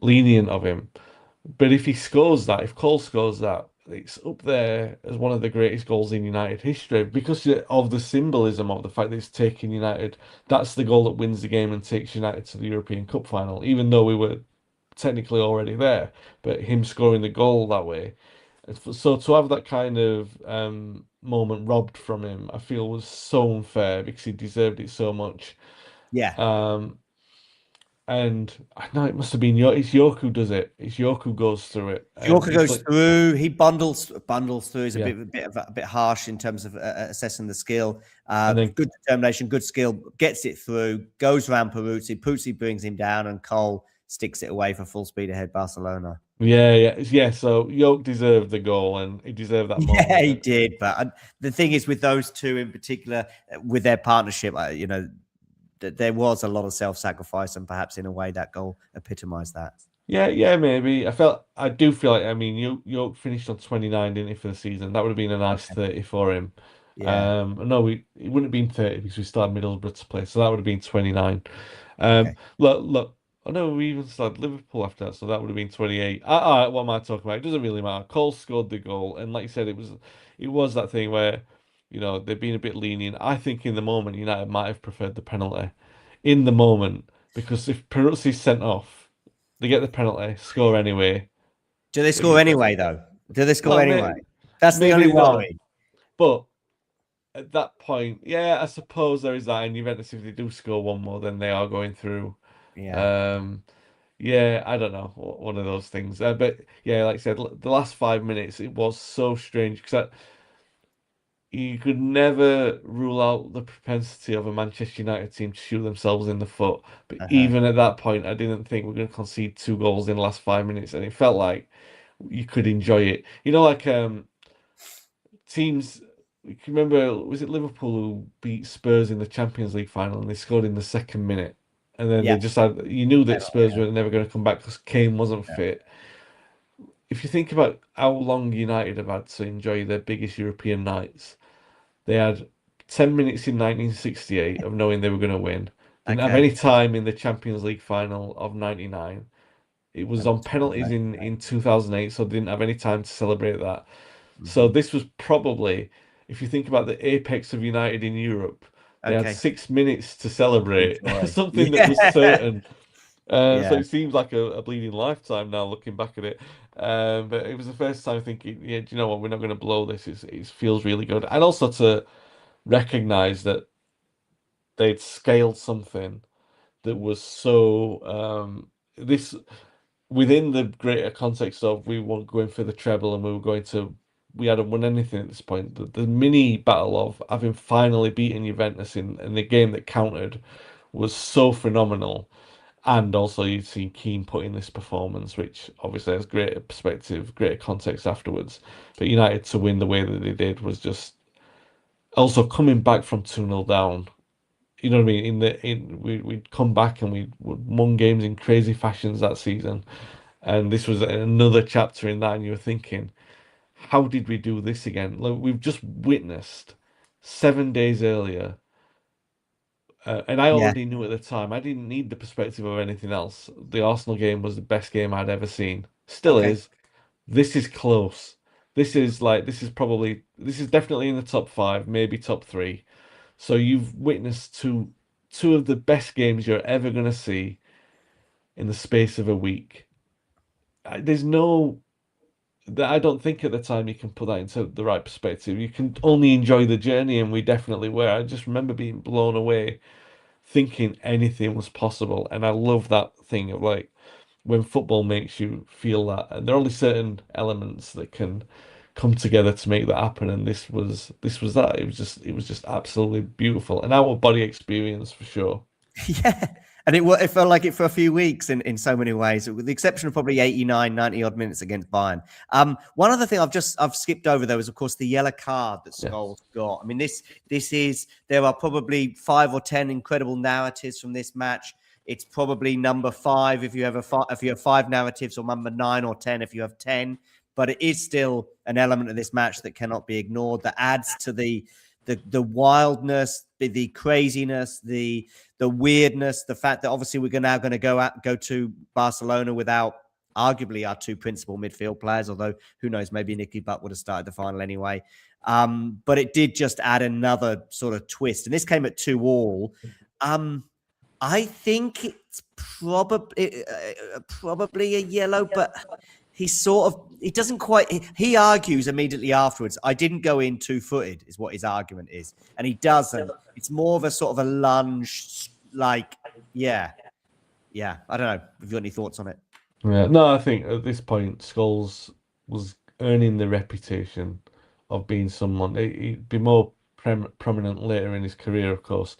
lenient of him. But if Cole scores that, it's up there as one of the greatest goals in United history because of the symbolism of the fact that it's taking United. That's the goal that wins the game and takes United to the European Cup final. Even though we were technically already there, but him scoring the goal that way. So to have that kind of moment robbed from him, I feel was so unfair because he deserved it so much. Yeah. Um, and I know it must have been it's York who does it. It's York who goes through it. Yorker It's goes like, through. He bundles through. He's yeah, a bit harsh in terms of assessing the skill. and then Good determination, good skill. Gets it through. Goes around Peruzzi. Peruzzi brings him down, and Cole sticks it away for full speed ahead. Barcelona. yeah. So York deserved the goal, and he deserved that Yeah, moment. he did. But the thing is, with those two in particular, with their partnership, there was a lot of self-sacrifice, and perhaps in a way that goal epitomized that. Yeah, maybe. I do feel like, I mean, York finished on 29, didn't he, for the season? That would have been a nice 30 for him. Yeah. No, it wouldn't have been 30 because we started Middlesbrough to play, so that would have been 29. Okay. Look, I know we even started Liverpool after that, so that would have been 28. What am I talking about? It doesn't really matter. Cole scored the goal, and like you said, it was that thing where, they've been a bit lenient. I think in the moment, United might have preferred the penalty in the moment, because if Peruzzi's sent off, they get the penalty, score anyway. Do they score anyway, though? Do they score Well, anyway? That's the only maybe not. worry. But at that point, yeah, I suppose there is that. And Juventus, if they do score one more, then they are going through. Yeah. Um, yeah, I don't know, one of those things. But yeah, like I said, the last 5 minutes, it was so strange because you could never rule out the propensity of a Manchester United team to shoot themselves in the foot. But Uh-huh. even at that point, I didn't think we're going to concede 2 goals in the last 5 minutes, and it felt like you could enjoy it. Like teams. You can remember, was it Liverpool who beat Spurs in the Champions League final, and they scored in the second minute, and then they Yeah. just had, you knew that Spurs Yeah. were never going to come back because Kane wasn't Yeah. fit. If you think about how long United have had to enjoy their biggest European nights, they had 10 minutes in 1968 of knowing they were going to win. Didn't have Okay. any time in the Champions League final of 99. It was And on penalties in 2008, so they didn't have any time to celebrate that. So mm-hmm. this was probably, if you think about the apex of United in Europe, they had Okay. 6 minutes to celebrate, Enjoy. something that was Yeah. certain. So Yeah. it seems like a bleeding lifetime now looking back at it. But it was the first time thinking, yeah, do you know what? We're not going to blow this. It feels really good. And also to recognize that they'd scaled something that was so this within the greater context of we weren't going for the treble and we hadn't won anything at this point. The mini battle of having finally beaten Juventus in the game that counted was so phenomenal. And also you'd seen Keane put in this performance, which obviously has greater perspective, greater context afterwards. But United to win the way that they did was just also coming back from 2-0 down. You know what I mean? We'd come back and we'd won games in crazy fashions that season. And this was another chapter in that, and you were thinking, how did we do this again? Like, we've just witnessed 7 days earlier, and I Yeah. already knew at the time, I didn't need the perspective of anything else. The Arsenal game was the best game I'd ever seen. Still Okay. is. This is close. This is definitely in the top five, maybe top three. So you've witnessed two of the best games you're ever going to see in the space of a week. There's no that I don't think at the time you can put that into the right perspective. You can only enjoy the journey, and we definitely were. I just remember being blown away, thinking anything was possible, and I love that thing of like when football makes you feel that, and there are only certain elements that can come together to make that happen, and this was that. It was just absolutely beautiful, an out of body experience for sure. Yeah. And it felt like it for a few weeks in so many ways, with the exception of probably 89, 90 odd minutes against Bayern. One other thing I've skipped over though is of course the yellow card that Yes. Scholes got. I mean, there are probably 5 or 10 incredible narratives from this match. It's probably number 5 if you have if you have 5 narratives, or number 9 or 10 if you have 10. But it is still an element of this match that cannot be ignored, that adds to the wildness, the craziness, the weirdness, the fact that obviously we're now going to go to Barcelona without arguably our 2 principal midfield players, although who knows, maybe Nicky Butt would have started the final anyway. But it did just add another sort of twist. And this came at 2-2. I think probably a yellow, but he doesn't quite. He argues immediately afterwards. I didn't go in 2-footed, is what his argument is, and he doesn't. It's more of a sort of a lunge, like yeah. I don't know. Have you got any thoughts on it? Yeah, no, I think at this point, Scholes was earning the reputation of being someone. He'd be more prominent later in his career, of course,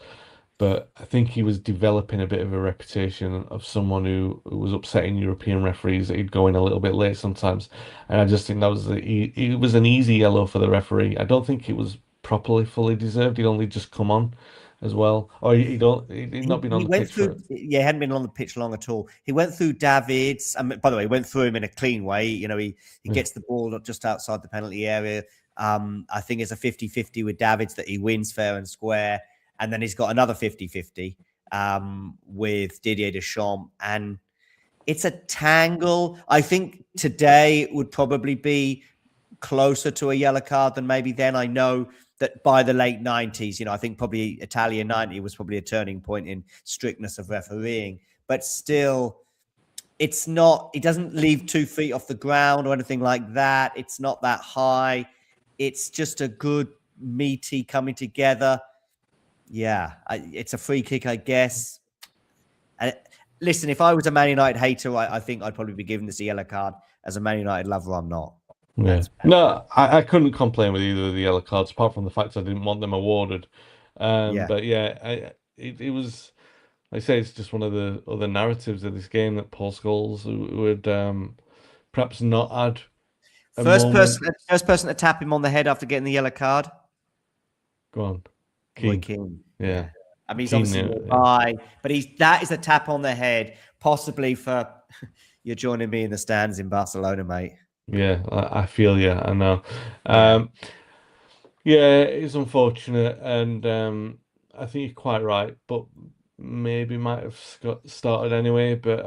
but I think he was developing a bit of a reputation of someone who was upsetting European referees. He'd go in a little bit late sometimes, and I just think that was it was an easy yellow for the referee. I don't think it was properly fully deserved. He'd only just come on as well, or he'd not been on the pitch for. Yeah, he hadn't been on the pitch long at all. He went through Davids. By the way, he went through him in a clean way. You know, he gets the ball just outside the penalty area. I think it's a 50-50 with Davids that he wins fair and square. And then he's got another 50-50 with Didier Deschamps. And it's a tangle. I think today it would probably be closer to a yellow card than maybe then. I know that by the late 90s, I think probably Italia 90 was probably a turning point in strictness of refereeing. But still, it's not, it doesn't leave 2 feet off the ground or anything like that. It's not that high. It's just a good meaty coming together. Yeah, it's a free kick, I guess. Listen, if I was a Man United hater, I think I'd probably be giving this a yellow card. As a Man United lover, I'm not. Yeah. No, I couldn't complain with either of the yellow cards, apart from the fact I didn't want them awarded. But yeah, it was, like I say, it's just one of the other narratives of this game that Paul Scholes would perhaps not add. First person to tap him on the head after getting the yellow card. Go on. Keane. Yeah. I mean, he's obviously high, but that is a tap on the head, possibly for you're joining me in the stands in Barcelona, mate. Yeah, I feel you. I know. Yeah, it's unfortunate, and I think you're quite right. But maybe might have started anyway. But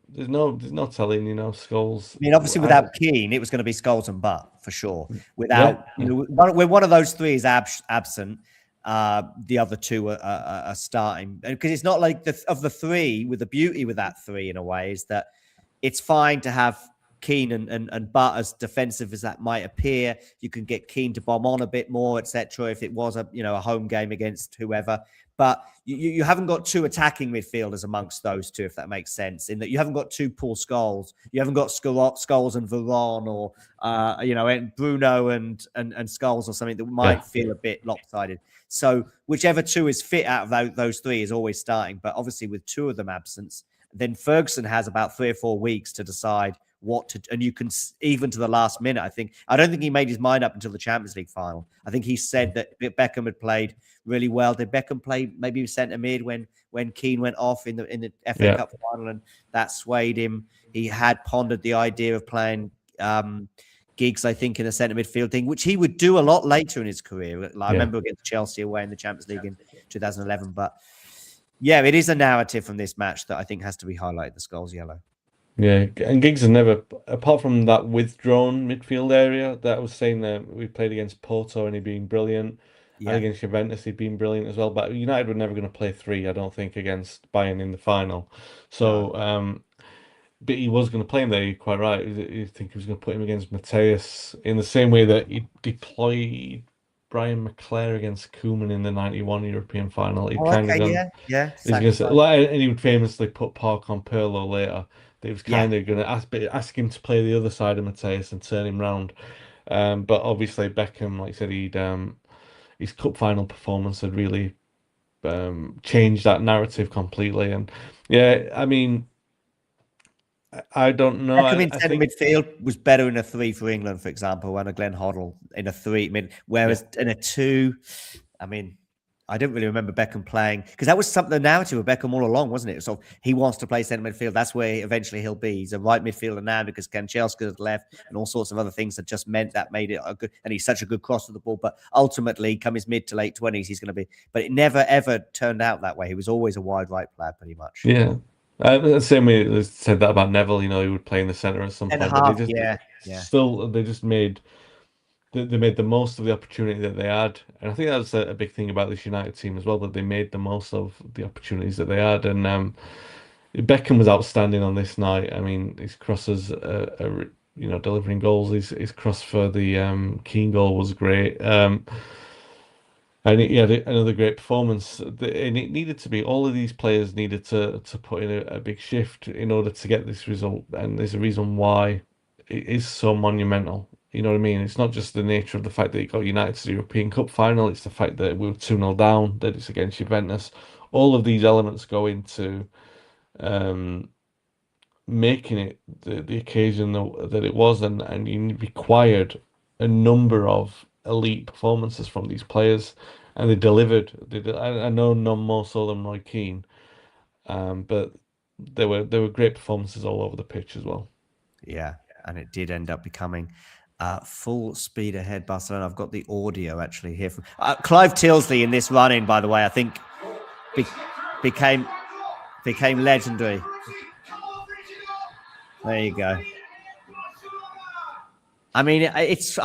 there's no telling, Scholes. I mean, obviously, without Keane, it was going to be Scholes and Butt for sure. Without, when one of those three is absent, the other two are starting, because it's not like of the three. With the beauty with that three, in a way, is that it's fine to have Keane and Butt, as defensive as that might appear. You can get Keane to bomb on a bit more, etc. If it was a home game against whoever, but you haven't got two attacking midfielders amongst those two, if that makes sense. In that you haven't got two Paul Scholes, you haven't got Scholes and Varane, or Bruno and Scholes, or something that might feel a bit lopsided. So whichever two is fit out of those three is always starting. But obviously, with two of them absent, then Ferguson has about 3 or 4 weeks to decide what to, and you can even to the last minute. I don't think he made his mind up until the Champions League final. I think he said that Beckham had played really well. Did Beckham play maybe centre mid when Keane went off in the FA Cup final, and that swayed him? He had pondered the idea of playing Giggs, I think, in a centre midfield thing, which he would do a lot later in his career. I remember against Chelsea away in the Champions League in 2011. But yeah, it is a narrative from this match that I think has to be highlighted, the Scholes yellow. Yeah, and Giggs has never, apart from that withdrawn midfield area that I was saying, that we played against Porto and he'd been brilliant, and against Juventus he'd been brilliant as well. But United were never going to play three, I don't think, against Bayern in the final. So, but he was going to play him there. You're quite right. You think he was going to put him against Mateus in the same way that he deployed Brian McClare against Koeman in the '91 European final. And he would famously put Park on Pirlo later. He was kind of going to ask him to play the other side of Mateus and turn him round. But obviously Beckham, like I said, his cup final performance had really changed that narrative completely. And I mean, I don't know. Beckham in centre midfield was better in a 3 for England, for example, and a Glenn Hoddle in a 3. Whereas in a 2, I mean, I don't really remember Beckham playing, because that was something, the narrative of Beckham all along, wasn't it? So he wants to play centre midfield. That's where eventually he'll be. He's a right midfielder now because Kanchelskis has left, and all sorts of other things that just made it a good. And he's such a good cross of the ball. But ultimately, come his mid to late 20s, he's going to be. But it never ever turned out that way. He was always a wide right player, pretty much. Yeah. The same way they said that about Neville. He would play in the centre at some point. They just made. They made the most of the opportunity that they had, and I think that's a big thing about this United team as well, that they made the most of the opportunities that they had. And Beckham was outstanding on this night. I mean, his crosses, delivering goals. His cross for the Keane goal was great. And he had another great performance. And it needed to be, all of these players needed to put in a big shift in order to get this result. And there's a reason why it is so monumental. You know what I mean? It's not just the nature of the fact that it got United to the European Cup final, it's the fact that we were 2-0 down, that it's against Juventus. All of these elements go into um, making it the occasion that it was, and you required a number of elite performances from these players, and they delivered. I know none more so than Roy Keane, but there were great performances all over the pitch as well. Yeah, and it did end up becoming full speed ahead Barcelona. I've got the audio actually here from Clive Tilsley in this run-in, by the way. I think be- became legendary. There you go. I mean, it's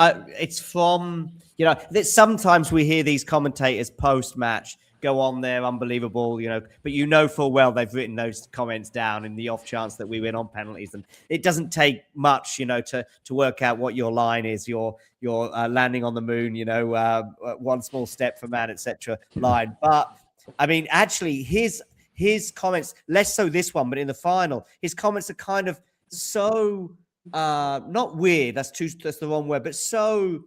from, that sometimes we hear these commentators post-match go on there, unbelievable, but full well they've written those comments down in the off chance that we win on penalties, and it doesn't take much, to work out what your line is, your landing on the moon, one small step for man, etc. line. But I mean, actually, his comments, less so this one, but in the final, his comments are kind of so not weird, that's the wrong word, but so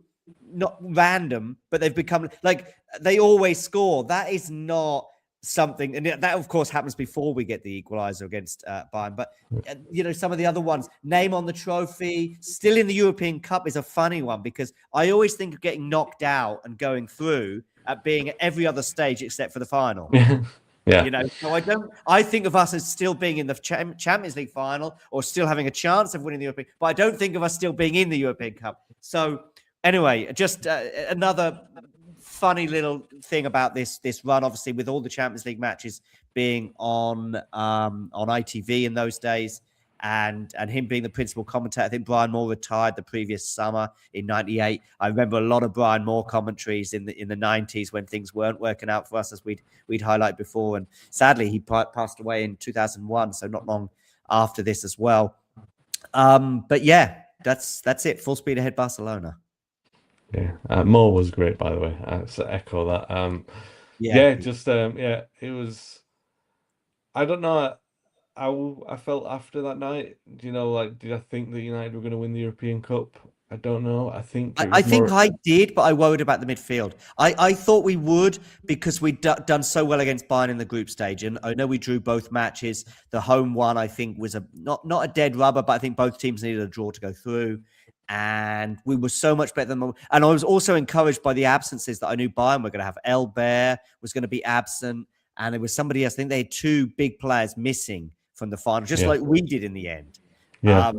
not random, but they've become like they always score. That is not something, and that of course happens before we get the equalizer against Bayern. But some of the other ones, name on the trophy, still in the European Cup, is a funny one because I always think of getting knocked out and going through at being at every other stage except for the final. Yeah. So I think of us as still being in the Champions League final or still having a chance of winning the European, but I don't think of us still being in the European Cup. So anyway, just another funny little thing about this run, obviously with all the Champions League matches being on ITV in those days, and him being the principal commentator. I think Brian Moore retired the previous summer in '98. I remember a lot of Brian Moore commentaries in the '90s when things weren't working out for us, as we'd highlighted before. And sadly, he passed away in 2001, so not long after this as well. But yeah, that's it. Full speed ahead, Barcelona. Yeah, Moore was great, by the way. To echo that. It was. I don't know how I felt after that night. Did I think that United were going to win the European Cup? I don't know. I think it I was think more. I did, but I worried about the midfield. I thought we would because we'd done so well against Bayern in the group stage, and I know we drew both matches. The home one, I think, was not a dead rubber, but I think both teams needed a draw to go through, and we were so much better than them. And I was also encouraged by the absences that I knew Bayern were going to have. Elbert was going to be absent, and there was somebody else. I think they had two big players missing from the final, just like we did in the end. Yeah.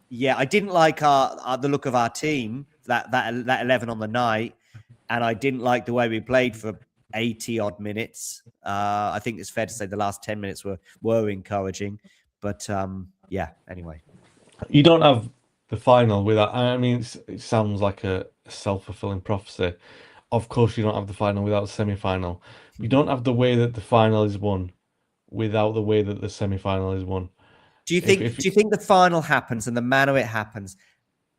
Yeah, I didn't like the look of our team, that 11 on the night, and I didn't like the way we played for 80 odd minutes. I think it's fair to say the last 10 minutes were encouraging, but yeah. Anyway, You don't have the final without. I mean, it sounds like a self-fulfilling prophecy. Of course, you don't have the final without the semi-final. You don't have the way that the final is won without the way that the semi-final is won. do you think the final happens and the manner it happens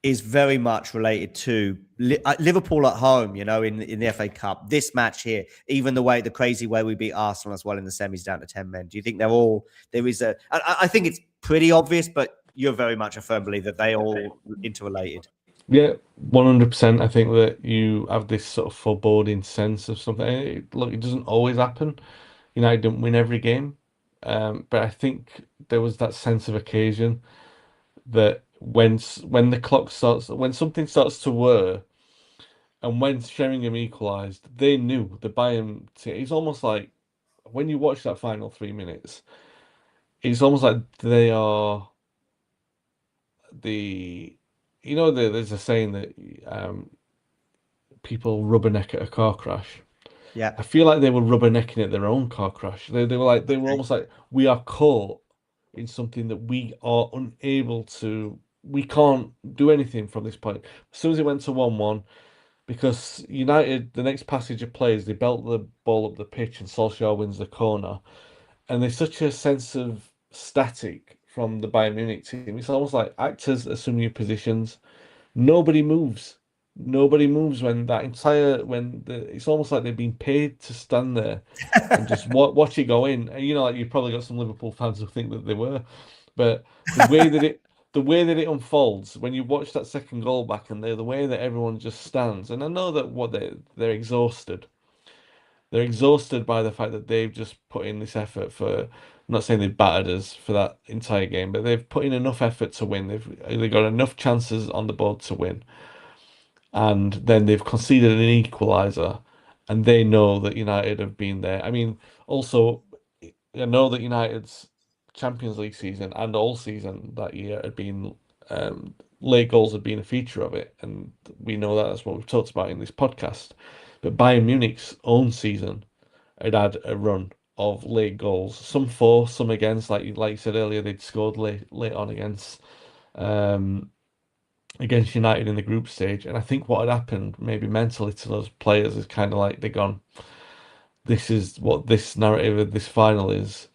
is very much related to Liverpool at home, in the FA Cup, this match here, even the crazy way we beat Arsenal as well in the semis down to 10 men? Do you think there is I think it's pretty obvious, but you're very much a firm believer that they all interrelated? Yeah, 100%. I think that you have this sort of foreboding sense of something. Look, it doesn't always happen. United don't win every game, but I think there was that sense of occasion that when the clock starts, when something starts to whir, and when Sheringham equalised, they knew the Bayern. It's almost like when you watch that final 3 minutes, it's almost like they are the. There's a saying that people rubberneck at a car crash. Yeah. I feel like they were rubbernecking at their own car crash. They were almost like, we are caught in something that we are unable to. We can't do anything from this point. As soon as it went to 1-1, because United, the next passage of plays, they belt the ball up the pitch and Solskjaer wins the corner. And there's such a sense of static from the Bayern Munich team. It's almost like actors assume your positions. Nobody moves. Nobody moves it's almost like they've been paid to stand there and just watch it go in. And, like you probably got some Liverpool fans who think that they were, but the way that it unfolds when you watch that second goal back and the way that everyone just stands, and I know that they're exhausted. They're exhausted by the fact that they've just put in this effort for. I'm not saying they've battered us for that entire game, but they've put in enough effort to win. They've got enough chances on the board to win, and then they've conceded an equaliser, and they know that United have been there. I mean, also, I know that United's Champions League season and all season that year had been late goals had been a feature of it, and we know that's what we've talked about in this podcast. But Bayern Munich's own season had a run of late goals, some for, some against. Like you said earlier, they'd scored late on against United in the group stage, and I think what had happened maybe mentally to those players is kind of like they've gone, this is what this narrative of this final is,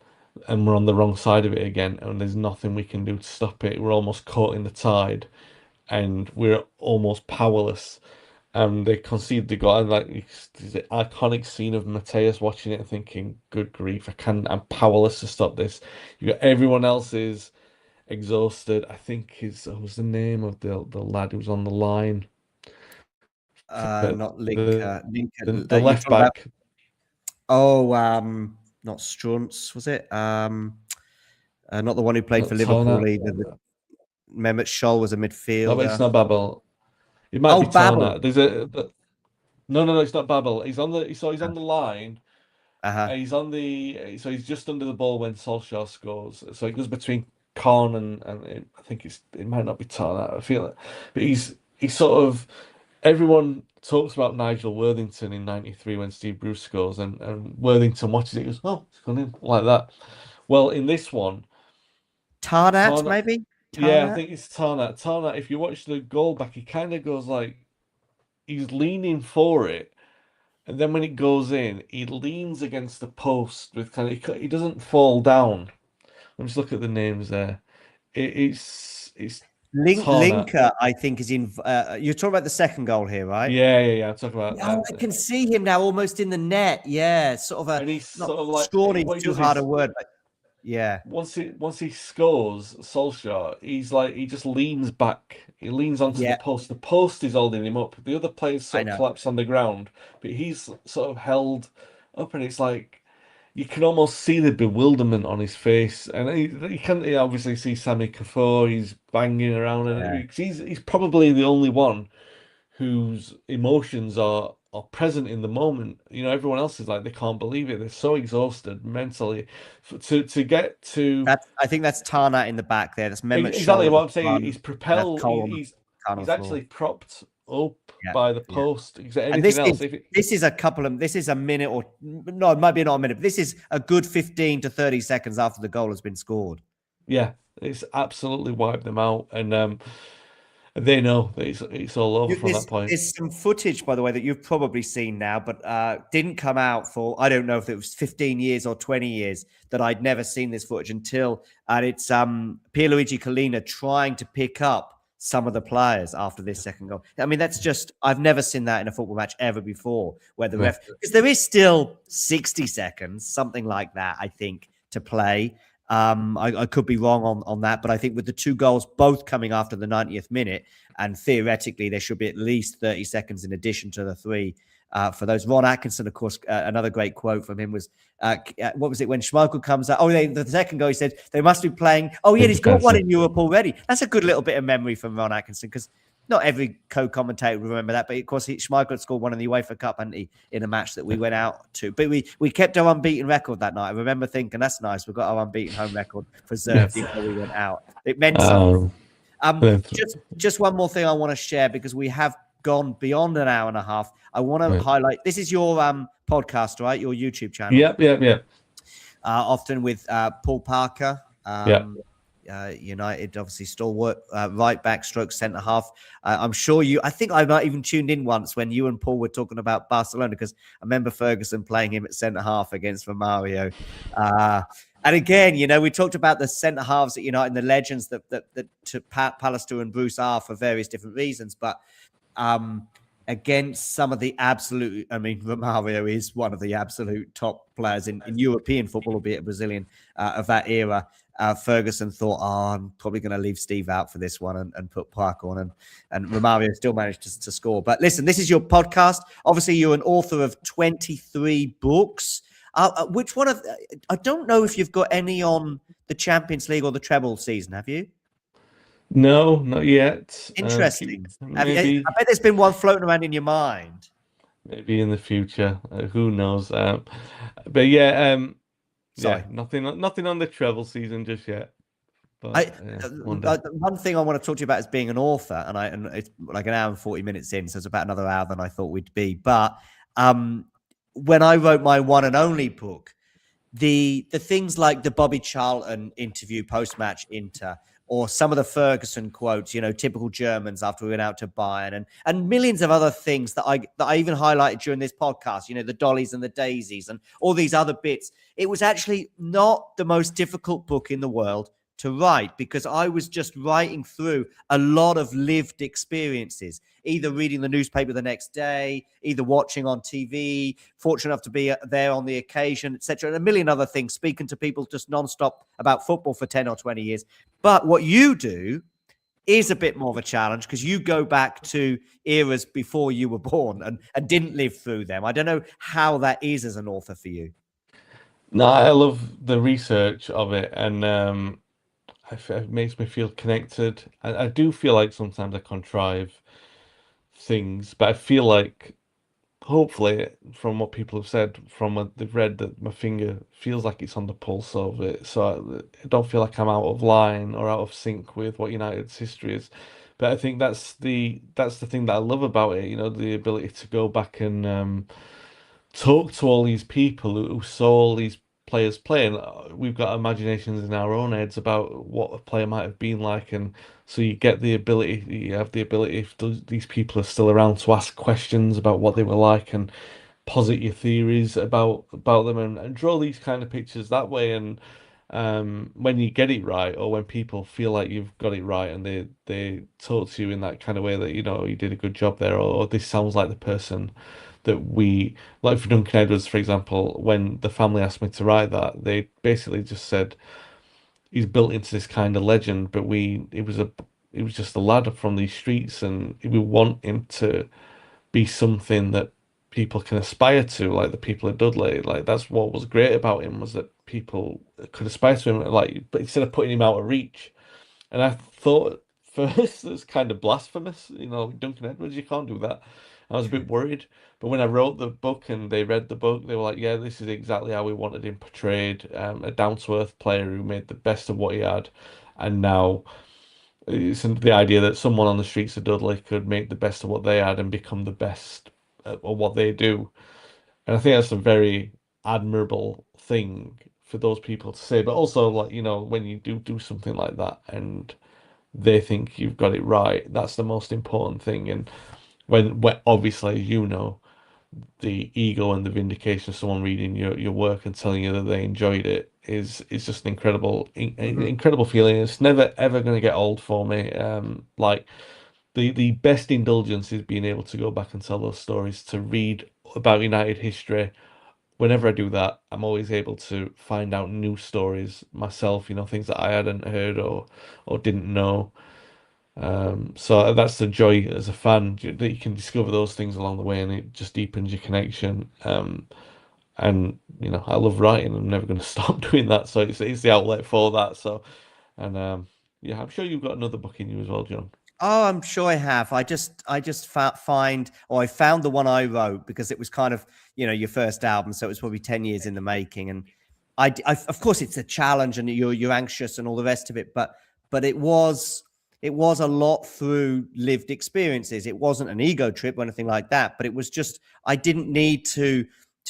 and we're on the wrong side of it again, and there's nothing we can do to stop it. We're almost caught in the tide, and we're almost powerless. And they concede the goal, and the iconic scene of Mateus watching it and thinking, "Good grief, I'm powerless to stop this." You got everyone else is exhausted. I think what was the name of the lad who was on the line? Not Linker. The left back. Not Strunz, was it? Not the one who played for Liverpool either. Mehmet Scholl was a midfielder. No, it's not Babel. It might be Babel. Tarnat. No, it's not Babel. He's on the line. He's just under the ball when Solskjaer scores. So it goes between Korn and I think it might not be Tarnat. I feel it, but he's sort of, everyone talks about Nigel Worthington in '93 when Steve Bruce scores, and Worthington watches it and goes, "Oh, it's gone in," like that. Well, in this one, Tarnat maybe. Yeah, I think it's Tarnat. Tarnat, if you watch the goal back, he kind of goes like he's leaning for it, and then when it goes in, he leans against the post with he doesn't fall down. Let me just look at the names there. It's Linker, I think, is in. You're talking about the second goal here, right? Yeah. I'm talking about. I can see him now, almost in the net. Yeah, sort of a. And he's not sort of like scrawny, too hard a word, but yeah. Once he scores, Solskjaer, he just leans back. He leans onto the post. The post is holding him up. The other players sort of collapse on the ground, but he's sort of held up, and it's like you can almost see the bewilderment on his face. And you can obviously see Sami Kaffour. He's banging around, and he's probably the only one whose emotions are present in the moment. Everyone else is like, they can't believe it. They're so exhausted mentally to get to. I think that's Tarnat in the back there. That's Mehmet exactly what I'm saying. He's propelled. He's actually propped up by the post. And this is a minute, or no, it might be not a minute, but this is a good 15 to 30 seconds after the goal has been scored. Yeah, it's absolutely wiped them out, and they know that it's all over from that point. There's some footage, by the way, that you've probably seen now, but didn't come out for, I don't know if it was 15 years or 20 years, that I'd never seen this footage until, and it's Pierluigi Collina trying to pick up some of the players after this second goal. I mean, that's just, I've never seen that in a football match ever before, where the ref, because there is still 60 seconds, something like that, I think, to play. I could be wrong on that, but I think with the two goals both coming after the 90th minute, and theoretically there should be at least 30 seconds in addition to the three for those. Ron Atkinson, of course, another great quote from him was, what was it when Schmeichel comes out? Oh, the second goal, he said, they must be playing. Oh, yeah, he's got one in Europe already. That's a good little bit of memory from Ron Atkinson, because not every co-commentator will remember that, but of course, Schmeichel had scored one in the UEFA Cup, hadn't he, in a match that we went out to. But we kept our unbeaten record that night. I remember thinking, that's nice. We've got our unbeaten home record preserved even though we went out. It meant something. Just one more thing I want to share, because we have gone beyond an hour and a half. I want to highlight, this is your podcast, right? Your YouTube channel. Yep. Often with Paul Parker. United, obviously, stalwart right back stroke centre half. I'm sure I think I might even tuned in once when you and Paul were talking about Barcelona, because I remember Ferguson playing him at centre half against Romario. And again, we talked about the centre halves at United and the legends that Pallister and Bruce are for various different reasons, but against some of the absolute, Romario is one of the absolute top players in European football, albeit a Brazilian of that era. Ferguson thought, I'm probably going to leave Steve out for this one and put Park on, and Romario still managed to score. But listen, this is your podcast. Obviously, you're an author of 23 books. Which one of? I don't know if you've got any on the Champions League or the treble season. Have you? No, not yet. Interesting. Maybe. I bet there's been one floating around in your mind. Maybe in the future. Who knows? But yeah, Sorry. nothing on the treble season just yet. But one thing I want to talk to you about is being an author, and it's like an hour and 40 minutes in, so it's about another hour than I thought we'd be. But when I wrote my one and only book, the things like the Bobby Charlton interview post-match Inter, or some of the Ferguson quotes, typical Germans after we went out to Bayern, and millions of other things that I even highlighted during this podcast, the dollies and the daisies and all these other bits. It was actually not the most difficult book in the world to write, because I was just writing through a lot of lived experiences, either reading the newspaper the next day, either watching on TV, fortunate enough to be there on the occasion, etc., and a million other things, speaking to people just nonstop about football for 10 or 20 years. But what you do is a bit more of a challenge, because you go back to eras before you were born and didn't live through them. I don't know how that is as an author for you. No, I love the research of it, and it makes me feel connected. I do feel like sometimes I contrive things, but I feel like, hopefully, from what people have said, from what they've read, that my finger feels like it's on the pulse of it. So I don't feel like I'm out of line or out of sync with what United's history is. But I think that's the thing that I love about it, the ability to go back and talk to all these people who saw all these players playing. We've got imaginations in our own heads about what a player might have been like, and so you have the ability, if these people are still around, to ask questions about what they were like and posit your theories about them, and draw these kind of pictures that way. And when you get it right, or when people feel like you've got it right, and they talk to you in that kind of way that you did a good job there, or this sounds like the person that we like. For Duncan Edwards, for example, when the family asked me to write that, they basically just said he's built into this kind of legend, but it was just a lad from these streets, and we want him to be something that people can aspire to, like the people at Dudley. Like, that's what was great about him, was that people could aspire to him, like, but instead of putting him out of reach. And I thought first it's kind of blasphemous, Duncan Edwards, you can't do that. I was a bit worried, but when I wrote the book and they read the book, they were like, yeah, this is exactly how we wanted him portrayed. A down-to-earth player who made the best of what he had. And now it's the idea that someone on the streets of Dudley could make the best of what they had and become the best at what they do. And I think that's a very admirable thing for those people to say. But also, like, when you do something like that and they think you've got it right, that's the most important thing. And when obviously, the ego and the vindication of someone reading your work and telling you that they enjoyed it is just an incredible feeling. It's never ever going to get old for me. Like, the best indulgence is being able to go back and tell those stories, to read about United history. Whenever I do that, I'm always able to find out new stories myself, things that I hadn't heard or didn't know. So that's the joy as a fan, that you can discover those things along the way, and it just deepens your connection. And I love writing. I'm never going to stop doing that. So it's the outlet for that. So, and yeah, I'm sure you've got another book in you as well, John. Oh, I'm sure I have. I found the one I wrote, because it was kind of, your first album. So it was probably 10 years in the making. And I of course, it's a challenge, and you're anxious and all the rest of it. But it was a lot through lived experiences. It wasn't an ego trip or anything like that, but it was just, I didn't need to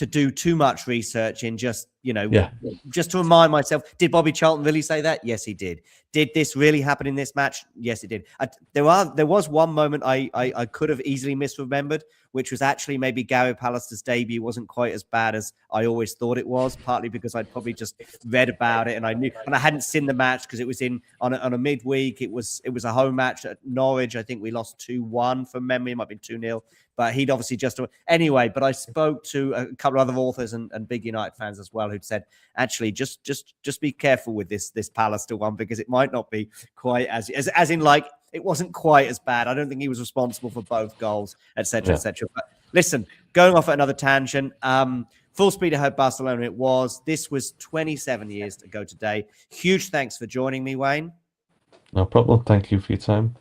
do too much research in just Yeah. just to remind myself, did Bobby Charlton really say that? Yes, he did. Did this really happen in this match? Yes, it did. There was one moment I could have easily misremembered, which was actually maybe Gary Pallister's debut wasn't quite as bad as I always thought it was, partly because I'd probably just read about it and I knew, and I hadn't seen the match because it was on a midweek. It was a home match at Norwich. I think we lost 2-1 from memory. It might have been 2-0. But he'd obviously anyway. But I spoke to a couple of other authors and big United fans as well who'd said, actually, just be careful with this Pallister one, because it might not be quite as in, like, it wasn't quite as bad. I don't think he was responsible for both goals, etc., etc. But listen, going off at another tangent. Full speed ahead, Barcelona. It was. This was 27 years ago today. Huge thanks for joining me, Wayne. No problem. Thank you for your time.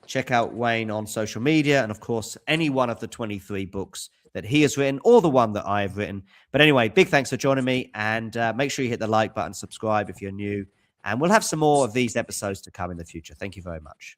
Check out Wayne on social media, and of course, any one of the 23 books that he has written or the one that I have written. But anyway, big thanks for joining me, and make sure you hit the like button, subscribe if you're new, and we'll have some more of these episodes to come in the future. Thank you very much.